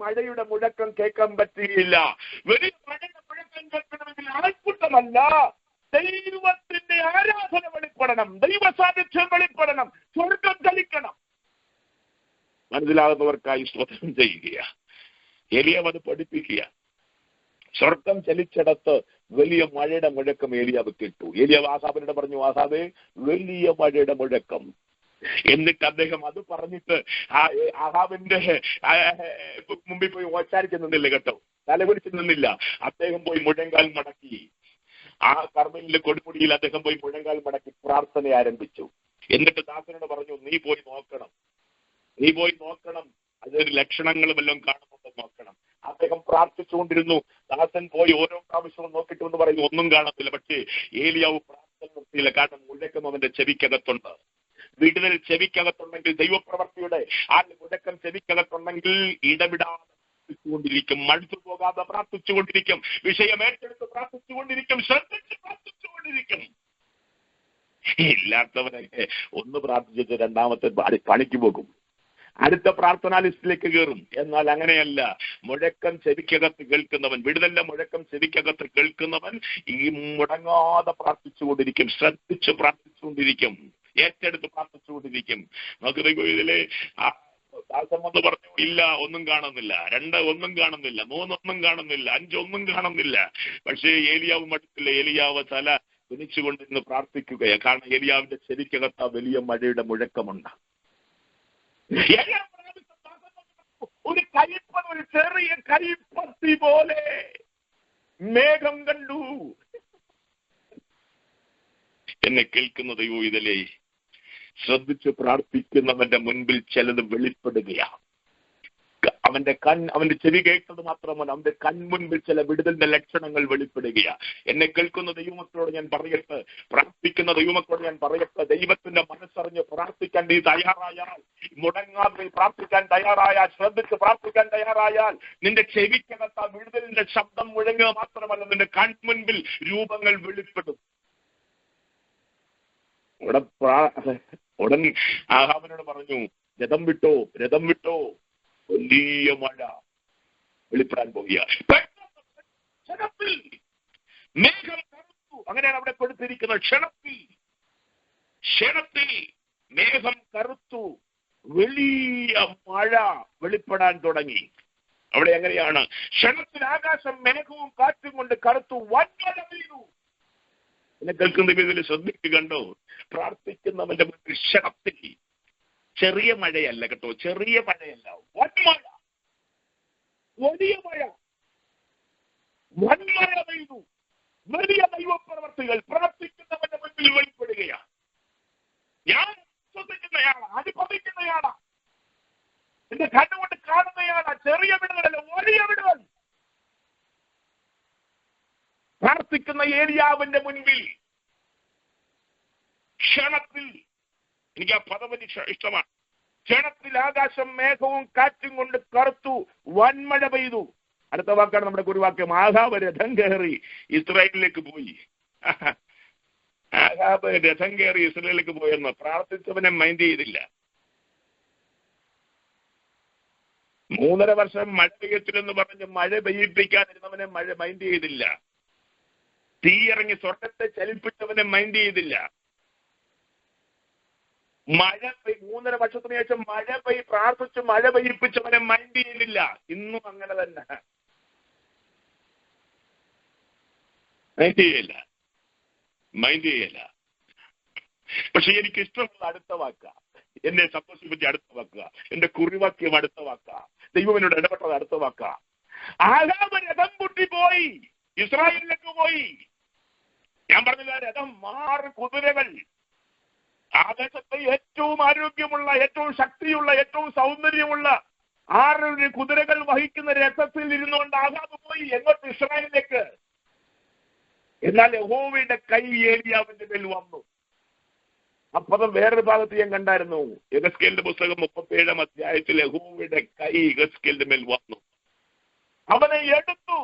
മഴയുടെ മുഴക്കം കേൾക്കാൻ പറ്റുകയില്ല. വലിയ മഴയുടെ മുഴക്കം കേൾക്കണമെങ്കിൽ ആൾക്കൂട്ടമല്ല, ദൈവത്തിന്റെ ആരാധന വെളിപ്പെടണം, ദൈവ സാന്നിധ്യം വെളിപ്പെടണം, സ്വർഗം ചലിക്കണം. മനസ്സിലാകുന്നവർക്കായി സ്തോത്രം ചെയ്യുക. ഏലിയാവ് അത് പഠിപ്പിക്കുക. സ്വർഗം ചലിച്ചിടത്ത് വലിയ മഴയുടെ മുഴക്കം ഏലിയാവ് കേട്ടു. ഏലിയാവ് ആഹാബിനോട് പറഞ്ഞു, ആഹാബേ, വലിയ മഴയുടെ മുഴക്കം. എന്നിട്ട് അദ്ദേഹം അത് പറഞ്ഞിട്ട് ആഹാബിന്റെ മുമ്പിൽ പോയി ഓച്ചാരിച്ച് നിന്നില്ല കേട്ടോ, തലകുലിച്ച് നിന്നില്ല. അദ്ദേഹം പോയി മുഴങ്കാൽ മടക്കി, ആ കർമ്മലിന്റെ കൊടുമുടിയിൽ അദ്ദേഹം പോയി മുഴങ്കാൽ മടക്കി പ്രാർത്ഥന ആരംഭിച്ചു. എന്നിട്ട് ദാസനോട് പറഞ്ഞു, നീ പോയി നോക്കണം, അതൊരു ലക്ഷണങ്ങളും എല്ലാം കാണുന്നുണ്ടോ നോക്കണം. അദ്ദേഹം പ്രാർത്ഥിച്ചുകൊണ്ടിരുന്നു. ദാസൻ പോയി ഓരോ പ്രാവശ്യവും നോക്കിയിട്ട് എന്ന് പറയുന്നു, ഒന്നും കാണത്തില്ല. പക്ഷേ ഏലിയാവ് പ്രാർത്ഥന നിർത്തിയില്ല, കാരണം മുഴക്കം അവന്റെ ചെവിക്കകത്തുണ്ട്. വീട്ടിൽ ചെവിക്കകത്തുണ്ടെങ്കിൽ, ദൈവപ്രവർത്തിയുടെ ആ മുഴക്കം ചെവിക്കകത്തുണ്ടെങ്കിൽ ഇടവിടാതെ പ്രാർത്ഥിച്ചുകൊണ്ടിരിക്കും, മടുത്തു പോകാതെ പ്രാർത്ഥിച്ചുകൊണ്ടിരിക്കും, വിഷയം ഏറ്റെടുത്ത് പ്രാർത്ഥിച്ചുകൊണ്ടിരിക്കും, ശ്രദ്ധിച്ച് പ്രാർത്ഥിച്ചുകൊണ്ടിരിക്കും. ഇല്ലാത്തവനൊക്കെ ഒന്ന് പ്രാർത്ഥിച്ചിട്ട് രണ്ടാമത്തെ പണിക്ക് പോകും, അടുത്ത പ്രാർത്ഥനാ ലിസ്റ്റിലേക്ക് കയറും. എന്നാൽ അങ്ങനെയല്ല. മുഴക്കം ചെവിക്കകത്ത് കേൾക്കുന്നവൻ, വിടുതലിന്റെ മുഴക്കം ചെവിക്കകത്ത് കേൾക്കുന്നവൻ ഈ മുടങ്ങാതെ പ്രാർത്ഥിച്ചുകൊണ്ടിരിക്കും, ശ്രദ്ധിച്ച് പ്രാർത്ഥിച്ചുകൊണ്ടിരിക്കും, ഏറ്റെടുത്ത് പ്രാർത്ഥിച്ചുകൊണ്ടിരിക്കും. നമുക്ക് ഇതിലെ ദാസം വന്ന് പറഞ്ഞു, ഇല്ല, ഒന്നും കാണുന്നില്ല. 2 ഒന്നും കാണുന്നില്ല. 3 ഒന്നും കാണുന്നില്ല. 5 ഒന്നും കാണുന്നില്ല. പക്ഷേ ഏലിയാവ് മടുത്തില്ല. ഏലിയാവ് തല കുനിച്ചുകൊണ്ട് ഇന്ന് പ്രാർത്ഥിക്കുകയാണ്. കാരണം ഏലിയാവിന്റെ ചെവിക്കകത്ത് വലിയ മഴയുടെ മുഴക്കമുണ്ട്. ഒരു കരിപ്പൻ, ഒരു ചെറിയ കരിപ്പത്തി പോലെ മേഘം കണ്ടു. എന്നെ കേൾക്കുന്ന ദൈവം ഇതിലെ ശ്രദ്ധിച്ച് പ്രാർത്ഥിക്കുന്നവന്റെ മുൻപിൽ ചിലത് വെളിപ്പെടുകയാണ്. അവന്റെ ചെവി കേട്ടത് മാത്രമല്ല, അവന്റെ കൺമുൻപിൽ ചില വിടുതലിന്റെ ലക്ഷണങ്ങൾ വെളിപ്പെടുകയാണ്. എന്നെ കേൾക്കുന്ന ദൈവമക്കളോട് ഞാൻ പറയട്ടെ, പ്രാർത്ഥിക്കുന്ന ദൈവമക്കളോട് ഞാൻ പറയട്ടെ, ദൈവത്തിന്റെ മനസ്സറിഞ്ഞ് പ്രാർത്ഥിക്കാൻ നീ തയ്യാറായാൽ, മുടങ്ങാതെ പ്രാർത്ഥിക്കാൻ തയ്യാറായാൽ, ശ്രദ്ധിച്ച് പ്രാർത്ഥിക്കാൻ തയ്യാറായാൽ, നിന്റെ ചെവിക്കകത്ത് ആ വിടുതലിന്റെ ശബ്ദം മുഴങ്ങുക മാത്രമല്ല, നിന്റെ കൺമുൻപിൽ രൂപങ്ങൾ വെളിപ്പെടും. ഉടൻ ആഹാബിനോട് പറഞ്ഞു, രഥം വിട്ടോ, രഥം വിട്ടോ, വലിയ മഴ വെളിപ്പെടാൻ പോവുകയാണ്. ക്ഷണത്തിൽ മേഘം കറുത്തു. അങ്ങനെയാണ് അവിടെ കൊടുത്തിരിക്കുന്നത്. ക്ഷണത്തിൽ മേഘം കറുത്തു, വലിയ മഴ വെളിപ്പെടാൻ തുടങ്ങി. അവിടെ എങ്ങനെയാണ്? ക്ഷണത്തിൽ ആകാശം മേഘവും കാറ്റും കൊണ്ട് കറുത്തു, വൻമഴ പെയ്തു. എന്നെ കേൾക്കുന്ന ഇതിൽ ശ്രദ്ധിക്കുക. കണ്ടോ, പ്രാർത്ഥിക്കുന്നവന്റെ ക്ഷണത്തിൽ, ചെറിയ മഴയല്ല കേട്ടോ, ചെറിയ മഴയല്ല, വൻമഴ, വലിയ മഴ, വൻമഴ പെയ്തു. വലിയ ദൈവപ്രവർത്തികൾ പ്രാർത്ഥിക്കുന്നവന്റെ മുൻപിൽ വെളിപ്പെടുകയാണ്. ഞാൻ ശ്രദ്ധിക്കുന്നയാളാ, അനുഭവിക്കുന്നയാളാ, എന്റെ കണ്ണുകൊണ്ട് കാണുന്നയാളാ. ചെറിയ വിടുതലല്ല, വലിയ വിടുതൽ. പ്രാർത്ഥിക്കുന്ന ഏലിയാവിന്റെ മുൻപിൽ ക്ഷണത്തിൽ, എനിക്ക് ആ പദവി ഇഷ്ടമാണ്. ക്ഷണത്തിൽ ആകാശം മേഘവും കാറ്റും കൊണ്ട് കറുത്തു, വൻമഴ പെയ്തു. അടുത്ത വാക്കാണ് നമ്മുടെ കുറിവാക്യം. ആഹാബ് രഥം കയറി ഇസ്രായേലിലേക്ക് പോയി. ആഹാബ് രഥം കയറി ഇസ്രായേലിലേക്ക് പോയെന്ന് പ്രാർത്ഥിച്ചവനെ മൈൻഡ് ചെയ്തില്ല. 3.5 വർഷം മഴ പെയ്യത്തില്ലെന്ന് പറഞ്ഞ് മഴ പെയ്യിപ്പിക്കാതിരുന്നവനെ മഴ മൈൻഡ് ചെയ്തില്ല. തീയിറങ്ങി സ്വർഗത്തെ ചലിപ്പിച്ചവനെ മൈൻഡ് ചെയ്തില്ല. 3.5 വർഷത്തിന് ശേഷം പ്രാർത്ഥിച്ച് മഴ പെയ്യിപ്പിച്ചവനെ മൈൻഡ് ചെയ്തില്ല. ഇന്നും അങ്ങനെ തന്നെ മൈൻഡ് ചെയ്യല്ല. പക്ഷെ എനിക്ക് ഇഷ്ടമുള്ള അടുത്ത വാക്ക, എന്നെ സംബന്ധിച്ച് അടുത്ത വാക്കുക, എന്റെ കുറിവാക്യം അടുത്ത വാക്ക, ദൈവനോട് ഇടപെട്ടത് അടുത്ത വാക്ക. ആഹാബ് രഥം പൊട്ടിപ്പോയി, ഇസ്രായേലിലേക്ക് പോയി. ഞാൻ പറഞ്ഞില്ല, രഥം 6 കുതിരകൾ, ആകാശത്തെ ഏറ്റവും ആരോഗ്യമുള്ള, ഏറ്റവും ശക്തിയുള്ള, ഏറ്റവും സൗന്ദര്യമുള്ള 6 കുതിരകൾ വഹിക്കുന്ന രഥത്തിൽ ഇരുന്നുകൊണ്ട് ആഹാബ് പോയി. എങ്ങോട്ട്? ഇസ്രായേലിലേക്ക്. എന്നാൽ യഹോവയുടെ കൈ ഏലിയാവിന്റെ മേൽ വന്നു. അപ്പതും വേറൊരു ഭാഗത്ത് ഞാൻ കണ്ടായിരുന്നു. യെഹെസ്കേലിന്റെ പുസ്തകം 37-ാം അധ്യായത്തിൽ യഹോവയുടെ കൈ യെഹെസ്കേലിന്റെ മേൽ വന്നു, അവനെ എടുത്തു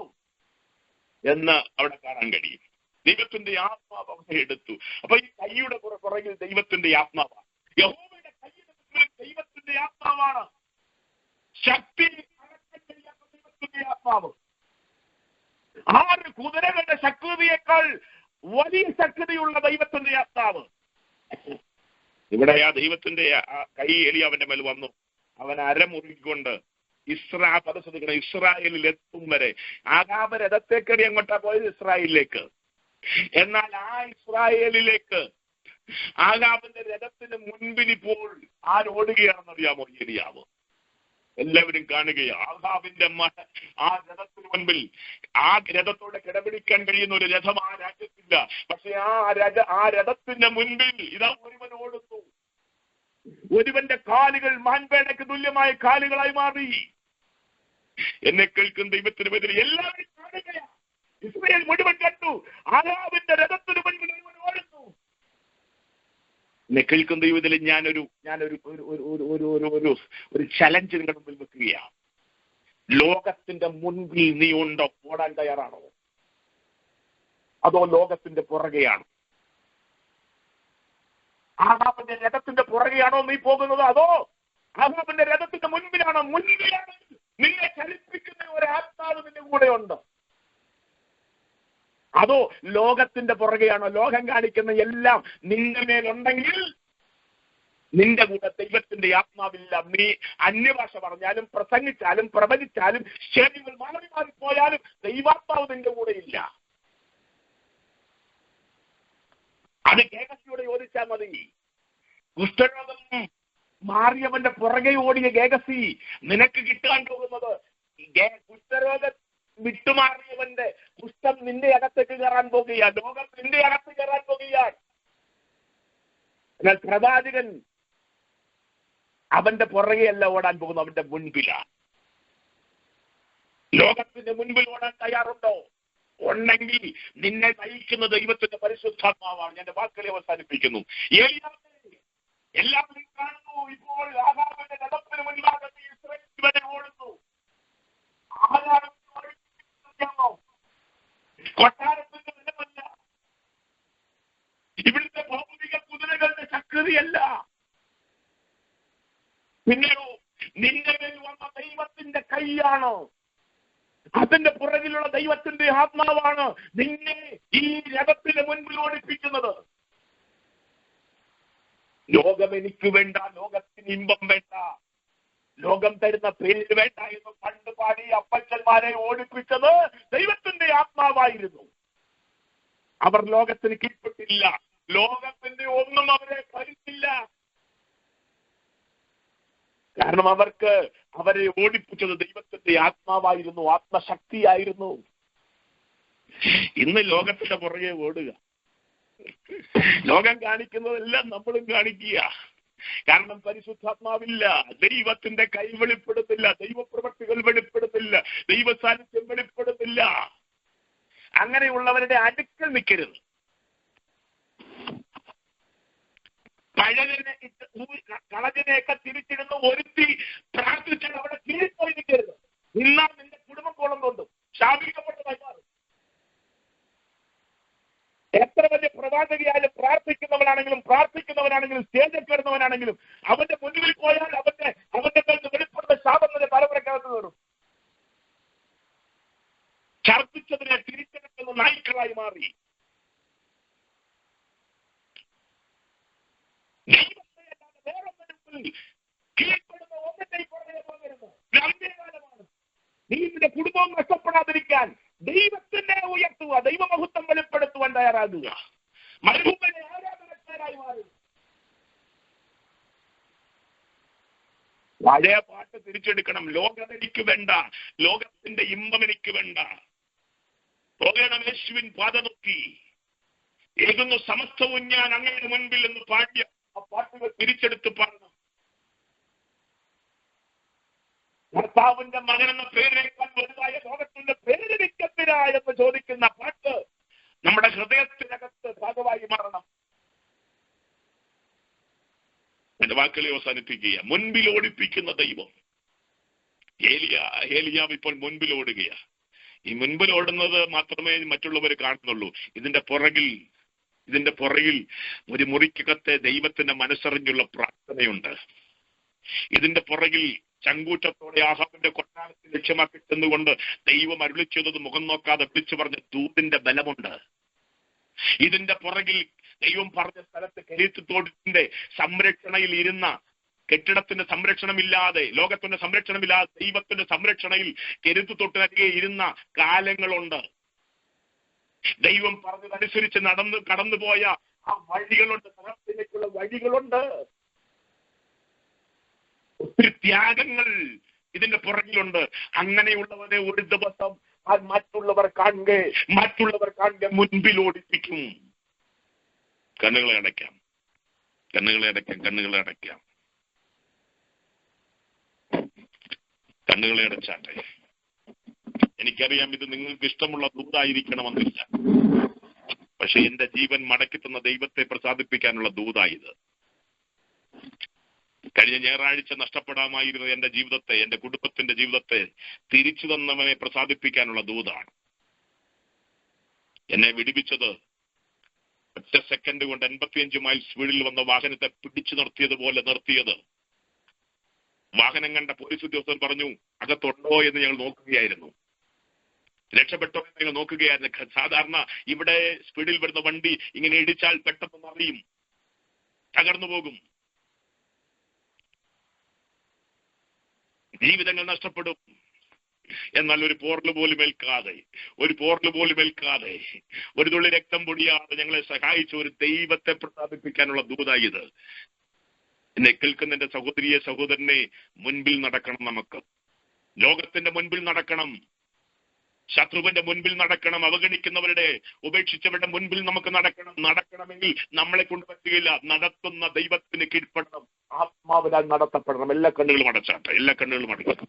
എന്ന് അവിടെ കാണാൻ കഴിയും. ദൈവത്തിന്റെ ആത്മാവ് അവനെ എടുത്തു. അപ്പൊ ഈ കൈയുടെ പുറകിൽ ദൈവത്തിന്റെ ആത്മാവാണ്. യഹോവയുടെ കൈയുടെ ദൈവത്തിന്റെ ആത്മാവാണ്. ശക്തി ദൈവത്തിന്റെ ആത്മാവ്. 6 കുതിരകളുടെ ശക്തിയേക്കാൾ വലിയ ശക്തിയുള്ള ദൈവത്തിന്റെ ആത്മാവ്. ഇവിടെ ആ ദൈവത്തിന്റെ കൈ ഏലിയാവിന്റെ മേൽ വന്നു. അവൻ അരമുറുക്കിക്കൊണ്ട് ഇസ്രായേലിൽ എത്തും വരെ. ആഹാബ് രഥത്തേക്കടി എങ്ങോട്ടാ പോയത്? ഇസ്രായേലിലേക്ക്. എന്നാൽ ആ ഇസ്രായേലിലേക്ക് ആഹാബിന്റെ രഥത്തിന് മുൻപിൽ ഇപ്പോൾ ആരോടുകയാണെന്നറിയാമോ? ഏലിയാവ്. എല്ലാവരും കാണുകയാണ്. ആഹാബിന്റെ ആ രഥത്തിന് മുൻപിൽ, ആ രഥത്തോടെ കിടപിടിക്കാൻ കഴിയുന്ന ഒരു രഥം ആ രാജ്യത്തില്ല. പക്ഷെ ആ രഥത്തിന്റെ മുൻപിൽ ഇതാ ഒരുവൻ ഓടുന്നു. ഒരുവന്റെ കാലുകൾ മാൻപേടയ്ക്ക് തുല്യമായ കാലുകളായി മാറി. എന്നെ കേൾക്കുന്ന ദൈവത്തിന് ബദൽ എല്ലാവരും കാണുകയാണ്. ഇസ്രായേൽ മുഴുവൻ കണ്ടു. ആഹാബിന്റെ രഥത്തിന് മുൻപിൽ ഒരുവൻ ഓടുന്നു. എന്നെ കേൾക്കുന്ന ദൈവത്തിൽ ഞാനൊരു ചലഞ്ച് നിങ്ങളുടെ മുമ്പിൽ വെക്കുകയാണ്. ലോകത്തിന്റെ മുൻപിൽ നീ ഉണ്ടോ? ഓടാൻ തയ്യാറാണോ? അതോ ലോകത്തിന്റെ പുറകെയാണോ? ആഹാബിന്റെ രഥത്തിന്റെ പുറകെയാണോ നീ പോകുന്നത്? അതോ ആഹാബിന്റെ രഥത്തിന്റെ മുൻപിലാണോ? മുൻപിലാണ്. നിന്നെ ചലിപ്പിക്കുന്ന ഒരു ആത്മാവ് നിന്റെ കൂടെ ഉണ്ട്. അതോ ലോകത്തിന്റെ പുറകെയാണോ? ലോകം കാണിക്കുന്ന എല്ലാം നിന്റെ മേലുണ്ടെങ്കിൽ നിന്റെ കൂടെ ദൈവത്തിന്റെ ആത്മാവില്ല. നീ അന്യഭാഷ പറഞ്ഞാലും പ്രസംഗിച്ചാലും പ്രവചിച്ചാലും ശരികൾ മാറി മാറിപ്പോയാലും ദൈവാത്മാവ് നിന്റെ കൂടെ ഇല്ല. അത് ഗേഹസിയോട് ചോദിച്ചാൽ മതി. കുഷ്ഠരോഗം മാറിയവന്റെ പുറകെ ഓടിയ ഗേഹസി, നിനക്ക് കിട്ടാൻ പോകുന്നത് കുഷ്ഠരോഗം വിട്ടുമാറിയവന്റെ കുഷ്ഠം നിന്റെ അകത്തേക്ക് കയറാൻ പോകുകയാണ്. ലോകം നിന്റെ അകത്ത് കയറാൻ പോകുകയാണ്. എന്നാൽ പ്രവാചകൻ അവന്റെ പുറകെയല്ല ഓടാൻ പോകുന്നു, അവന്റെ മുൻപിലാണ്. ലോകത്തിന്റെ മുൻപിൽ ഓടാൻ തയ്യാറുണ്ടോ? ഉണ്ടെങ്കിൽ നിന്നെ നയിക്കുന്ന ദൈവത്തിന്റെ പരിശുദ്ധാത്മാവാണ്. ഞാൻ എന്റെ വാക്കുകളെ അവസാനിപ്പിക്കുന്നു. എല്ലാവരും കാണുന്നു, ഇപ്പോൾ ആഹാബിന്റെ നടപ്പിന് മുൻപാകത്ത് ഇസ്രായേൽ ഓടുന്നു. ആരാണ് കൊട്ടാരത്തിന്റെ ബലമല്ല, ഇവിടുത്തെ ഭൗതിക കുതിരകളുടെ ശക്തിയല്ല, പിന്നെയോ നിന്റെ മേൽ വന്ന ദൈവത്തിന്റെ കൈയാണ്. അതിന്റെ പുറകിലുള്ള ദൈവത്തിന്റെ ആത്മാവാണ് നിന്നെ ഈ രഥത്തിന് മുൻപിൽ ഓടിപ്പിക്കുന്നത്. ലോകം എനിക്ക് വേണ്ട, ലോകത്തിന് ഇമ്പം വേണ്ട, ലോകം തരുന്ന പേര് വേണ്ട എന്ന് പണ്ട് പാടി അപ്പച്ചന്മാരെ ഓടിപ്പിച്ചത് ദൈവത്തിന്റെ ആത്മാവായിരുന്നു. അവർ ലോകത്തിന് കീഴ്പ്പെട്ടില്ല, ലോകത്തിന്റെ ഒന്നും അവരെ ഭരിച്ചില്ല. കാരണം അവരെ ഓടിപ്പിച്ചത് ദൈവത്തിന്റെ ആത്മാവായിരുന്നു, ആത്മശക്തിയായിരുന്നു. ഇന്ന് ലോകത്തിന്റെ പുറകെ ഓടുക, ലോകം കാണിക്കുന്നതെല്ലാം നമ്മളും കാണിക്കുക. കാരണം പരിശുദ്ധാത്മാവില്ല, ദൈവത്തിന്റെ കൈ വെളിപ്പെടുത്തില്ല, ദൈവപ്രവൃത്തികൾ വെളിപ്പെടുത്തില്ല, ദൈവ സാന്നിധ്യം വെളിപ്പെടുത്തില്ല. അങ്ങനെയുള്ളവരുടെ അടുക്കൽ നിൽക്കരുത്. കളജനെയൊക്കെ തിരിച്ചിരുന്ന് ഒരുത്തി പ്രാർത്ഥിച്ചാൽ അവിടെ കീഴിപ്പോയി നിൽക്കരുത്. നിന്നാൽ നിന്റെ കുടുംബം കോളം കൊണ്ടും ശാപിക്കപ്പെട്ടതായി മാറും. എത്ര വലിയ പ്രവാചകയായാലും പ്രാർത്ഥിക്കുന്നവനാണെങ്കിലും സ്റ്റേജിൽ കയറുന്നവനാണെങ്കിലും അവന്റെ മുന്നിൽ പോയാൽ അവന്റെ കയ്യിൽ വെളിപ്പെടുന്ന ശാപം തന്നെ തലമുറക്കകത്ത് കയറും. ഛർദ്ദിച്ചതിനെ തിരിച്ചെടുക്കുന്ന നായ്ക്കളായി മാറി. കീഴ്പ്പെടുന്ന ഒന്നിന്റെ പുറകെ പോകരുത്. ഗംഭീരകാലമാണ്. നീ നിന്റെ കുടുംബവും നഷ്ടപ്പെടാതിരിക്കാൻ ദൈവത്തിനെ ഉയർത്തുക, ദൈവമഹത്വം വെളിപ്പെടുത്തുവാൻ തയ്യാറാകുക. മരുഭൂമിയിലെ ആരാധനക്കാരായി മാറുക. പഴയ പാട്ട് തിരിച്ചെടുക്കണം. ലോകം എനിക്ക് വേണ്ട, ലോകത്തിന്റെ ഇമ്പം എനിക്ക് വേണ്ട. പോകണം യേശുവിൻ പാത നോക്കി, ഏകുന്നു സമസ്തവും ഞാൻ അങ്ങയുടെ മുൻപിൽ എന്ന് പാടിയ ആ പാട്ടുകൾ തിരിച്ചെടുത്ത് പാടണം. കർത്താവിന്റെ മകൻ എന്ന പേരിനേക്കാൾ വലുതായ ലോകത്തിന്റെ പേര് വിക്കത്തിരാ എന്ന് ചോദിക്കുന്ന പാട്ട് നമ്മുടെ ഹൃദയത്തിനകത്ത് ഭാഗമായി മാറണം. എന്റെ വാക്കുകളെ അവസാനിപ്പിക്കുക. മുൻപിൽ ഓടിപ്പിക്കുന്ന ദൈവം. ഏലിയാവ് ഇപ്പോൾ മുൻപിൽ ഓടുകയാ. ഈ മുൻപിൽ ഓടുന്നത് മാത്രമേ മറ്റുള്ളവർ കാണുന്നുള്ളൂ. ഇതിന്റെ പുറകിൽ ഒരു മുറിക്കകത്തെ ദൈവത്തിന്റെ മനസ്സറിഞ്ഞുള്ള പ്രാർത്ഥനയുണ്ട്. ഇതിന്റെ പുറകിൽ ചങ്കൂറ്റത്തോടെ ആഹാബിന്റെ കൊട്ടാരത്തിൽ ലക്ഷ്യമാക്കി ചെന്നുകൊണ്ട് ദൈവം അരുളി ചെയ്തത് മുഖം നോക്കാതെ വിളിച്ചു പറഞ്ഞ ദൂതിന്റെ ബലമുണ്ട്. ഇതിന്റെ പുറകിൽ ദൈവം പറഞ്ഞ സ്ഥലത്ത് കെരീത്തോടിന്റെ സംരക്ഷണയിൽ ഇരുന്ന, കെട്ടിടത്തിന്റെ സംരക്ഷണമില്ലാതെ, ലോകത്തിന്റെ സംരക്ഷണമില്ലാതെ ദൈവത്തിന്റെ സംരക്ഷണയിൽ കെരീത്തോട്ടിനരികെ ഇരുന്ന കാലങ്ങളുണ്ട്. ദൈവം പറഞ്ഞതനുസരിച്ച് കടന്നുപോയ ആ വഴികളുണ്ട്, സ്ഥലത്തിലേക്കുള്ള വഴികളുണ്ട്. ഒത്തിരി ത്യാഗങ്ങൾ ഇതിന്റെ പുറകിലുണ്ട്. അങ്ങനെയുള്ളവരെ ഒരു ദിവസം മറ്റുള്ളവർ കാണുക മുൻപിൽ ഓടിപ്പിക്കും. കണ്ണുകളെ അടയ്ക്കാം. കണ്ണുകളെ അടച്ചാട്ടെ. എനിക്കറിയാം ഇത് നിങ്ങൾക്ക് ഇഷ്ടമുള്ള ദൂതായിരിക്കണമെന്നില്ല. പക്ഷെ എന്റെ ജീവൻ മടക്കി തന്ന ദൈവത്തെ പ്രസാദിപ്പിക്കാനുള്ള ദൂതായത്. കഴിഞ്ഞ ഞായറാഴ്ച നഷ്ടപ്പെടാമായിരുന്ന എന്റെ ജീവിതത്തെ, എന്റെ കുടുംബത്തിന്റെ ജീവിതത്തെ തിരിച്ചു തന്നവനെ പ്രസാദിപ്പിക്കാനുള്ള ദൂതാണ്. എന്നെ വിടിപ്പിച്ചത് ഒറ്റ സെക്കൻഡ് കൊണ്ട് 85 മൈൽ സ്പീഡിൽ വന്ന വാഹനത്തെ പിടിച്ചു നിർത്തിയതുപോലെ നിർത്തിയത്. വാഹനം കണ്ട പോലീസ് ഉദ്യോഗസ്ഥൻ പറഞ്ഞു, അകത്തുണ്ടോ എന്ന് ഞങ്ങൾ നോക്കുകയായിരുന്നു. രക്ഷപ്പെട്ടോ എന്ന് ഞങ്ങൾ നോക്കുകയായിരുന്നു. സാധാരണ ഇവിടെ സ്പീഡിൽ വരുന്ന വണ്ടി ഇങ്ങനെ ഇടിച്ചാൽ പെട്ടെന്ന് മറിയും, തകർന്നു പോകും. ജീവിതങ്ങൾ നഷ്ടപ്പെടും. എന്നാൽ ഒരു പോറൽ പോലും ഏൽക്കാതെ, ഒരു തുള്ളി രക്തം പൊടിയാതെ ഞങ്ങളെ സഹായിച്ച ഒരു ദൈവത്തെ പ്രസാദിപ്പിക്കാനുള്ള ദൂതായി ഇത്. എന്നെ കേൾക്കുന്ന എന്റെ സഹോദരിയെ, സഹോദരനെ, മുൻപിൽ നടക്കണം. നമുക്ക് ലോകത്തിന്റെ മുൻപിൽ നടക്കണം, ശത്രുവിന്റെ മുൻപിൽ നടക്കണം, അവഗണിക്കുന്നവരുടെ, ഉപേക്ഷിച്ചവരുടെ മുൻപിൽ നമുക്ക് നടക്കണമെങ്കിൽ നമ്മളെ കൊണ്ട് പറ്റുകയില്ല. നടത്തുന്ന ദൈവത്തിന് കീഴ്പ്പെടണം, ആത്മാവിനാൽ നടത്തപ്പെടണം. എല്ലാ കണ്ണുകളും അടയ്ക്കണം.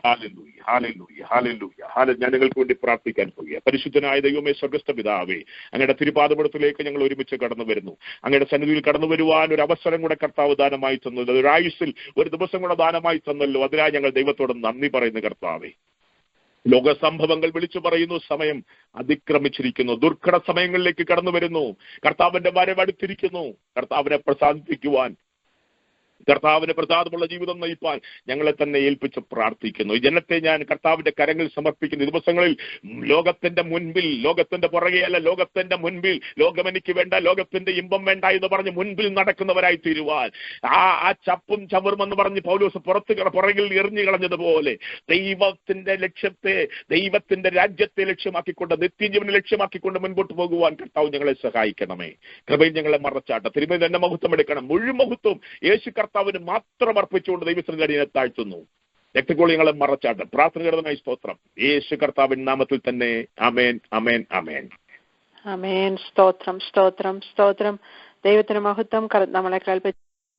Hallelujah, hallelujah, hallelujah, hallelujah. ഞാൻ നിങ്ങൾക്ക് വേണ്ടി പ്രാർത്ഥിക്കാൻ പോകുക. പരിശുദ്ധനായ ദൈവമേ, സ്വർഗ്ഗസ്ഥ പിതാവേ, അങ്ങയുടെ തിരുപാദപീഠത്തിലേക്ക് ഞങ്ങൾ ഒരുമിച്ച് കടന്നു വരുന്നു. അങ്ങയുടെ സന്നിധിയിൽ കടന്നു വരുവാൻ ഒരു അവസരം കൂടെ കർത്താവ് ദാനമായി തന്നല്ലോ, ഒരു ആയുസ്സിൽ ഒരു ദിവസം കൂടെ ദാനമായി തന്നല്ലോ. അതിനായി ഞങ്ങൾ ദൈവത്തോട് നന്ദി പറയുന്നു. കർത്താവേ, ലോക സംഭവങ്ങൾ വിളിച്ചു പറയുന്നു, സമയം അതിക്രമിച്ചിരിക്കുന്നു, ദുർഘട സമയങ്ങളിലേക്ക് കടന്നു വരുന്നു. കർത്താവിന്റെ വരവടുത്തിരിക്കുന്നു. കർത്താവിനെ പ്രസാദിപ്പിക്കുവാൻ, കർത്താവിന് പ്രസാദമുള്ള ജീവിതം നയിപ്പാൻ ഞങ്ങളെ തന്നെ ഏൽപ്പിച്ച് പ്രാർത്ഥിക്കുന്നു. ഈ ജനത്തെ ഞാൻ കർത്താവിന്റെ കരങ്ങളിൽ സമർപ്പിക്കുന്ന ദിവസങ്ങളിൽ ലോകത്തിന്റെ മുൻപിൽ, ലോകത്തിന്റെ പുറകെയല്ല, ലോകത്തിന്റെ മുൻപിൽ, ലോകം എനിക്ക് വേണ്ട, ലോകത്തിന്റെ ഇമ്പം വേണ്ട എന്ന് പറഞ്ഞ് മുൻപിൽ നടക്കുന്നവരായി തീരുവാൻ, ആ ചപ്പും ചവറും എന്ന് പറഞ്ഞ് പൗലോസ് പുറകിൽ എറിഞ്ഞു കളഞ്ഞതുപോലെ ദൈവത്തിന്റെ ലക്ഷ്യത്തെ, ദൈവത്തിന്റെ രാജ്യത്തെ ലക്ഷ്യമാക്കിക്കൊണ്ട്, നിത്യജീവനെ ലക്ഷ്യമാക്കിക്കൊണ്ട് മുൻപോട്ട് പോകുവാൻ കർത്താവ് ഞങ്ങളെ സഹായിക്കണമേ. കൃപയിൽ ഞങ്ങളെ മറച്ചാട്ടെ. തിരുമേനി തന്നെ മഹത്വം എടുക്കണം. മുഴുവൻ മഹത്വം യേശു കർത്താവിന് മാത്രം അർപ്പിച്ചുകൊണ്ട് ദൈവത്തിന്റെ അടിയെ താഴ്ത്തുന്നു. രക്തക്കോളി ഞങ്ങളെ മറച്ചാട്ടെ. പ്രാർത്ഥനകരമായി സ്തോത്രം യേശു കർത്താവിൻ നാമത്തിൽ തന്നെ. ആമേൻ, ആമേൻ, ആമേൻ, ആമേൻ. സ്തോത്രം, സ്തോത്രം, സ്തോത്രം. ദൈവത്തിന് മഹത്വം. നമ്മളെ കേൾപ്പിച്ചു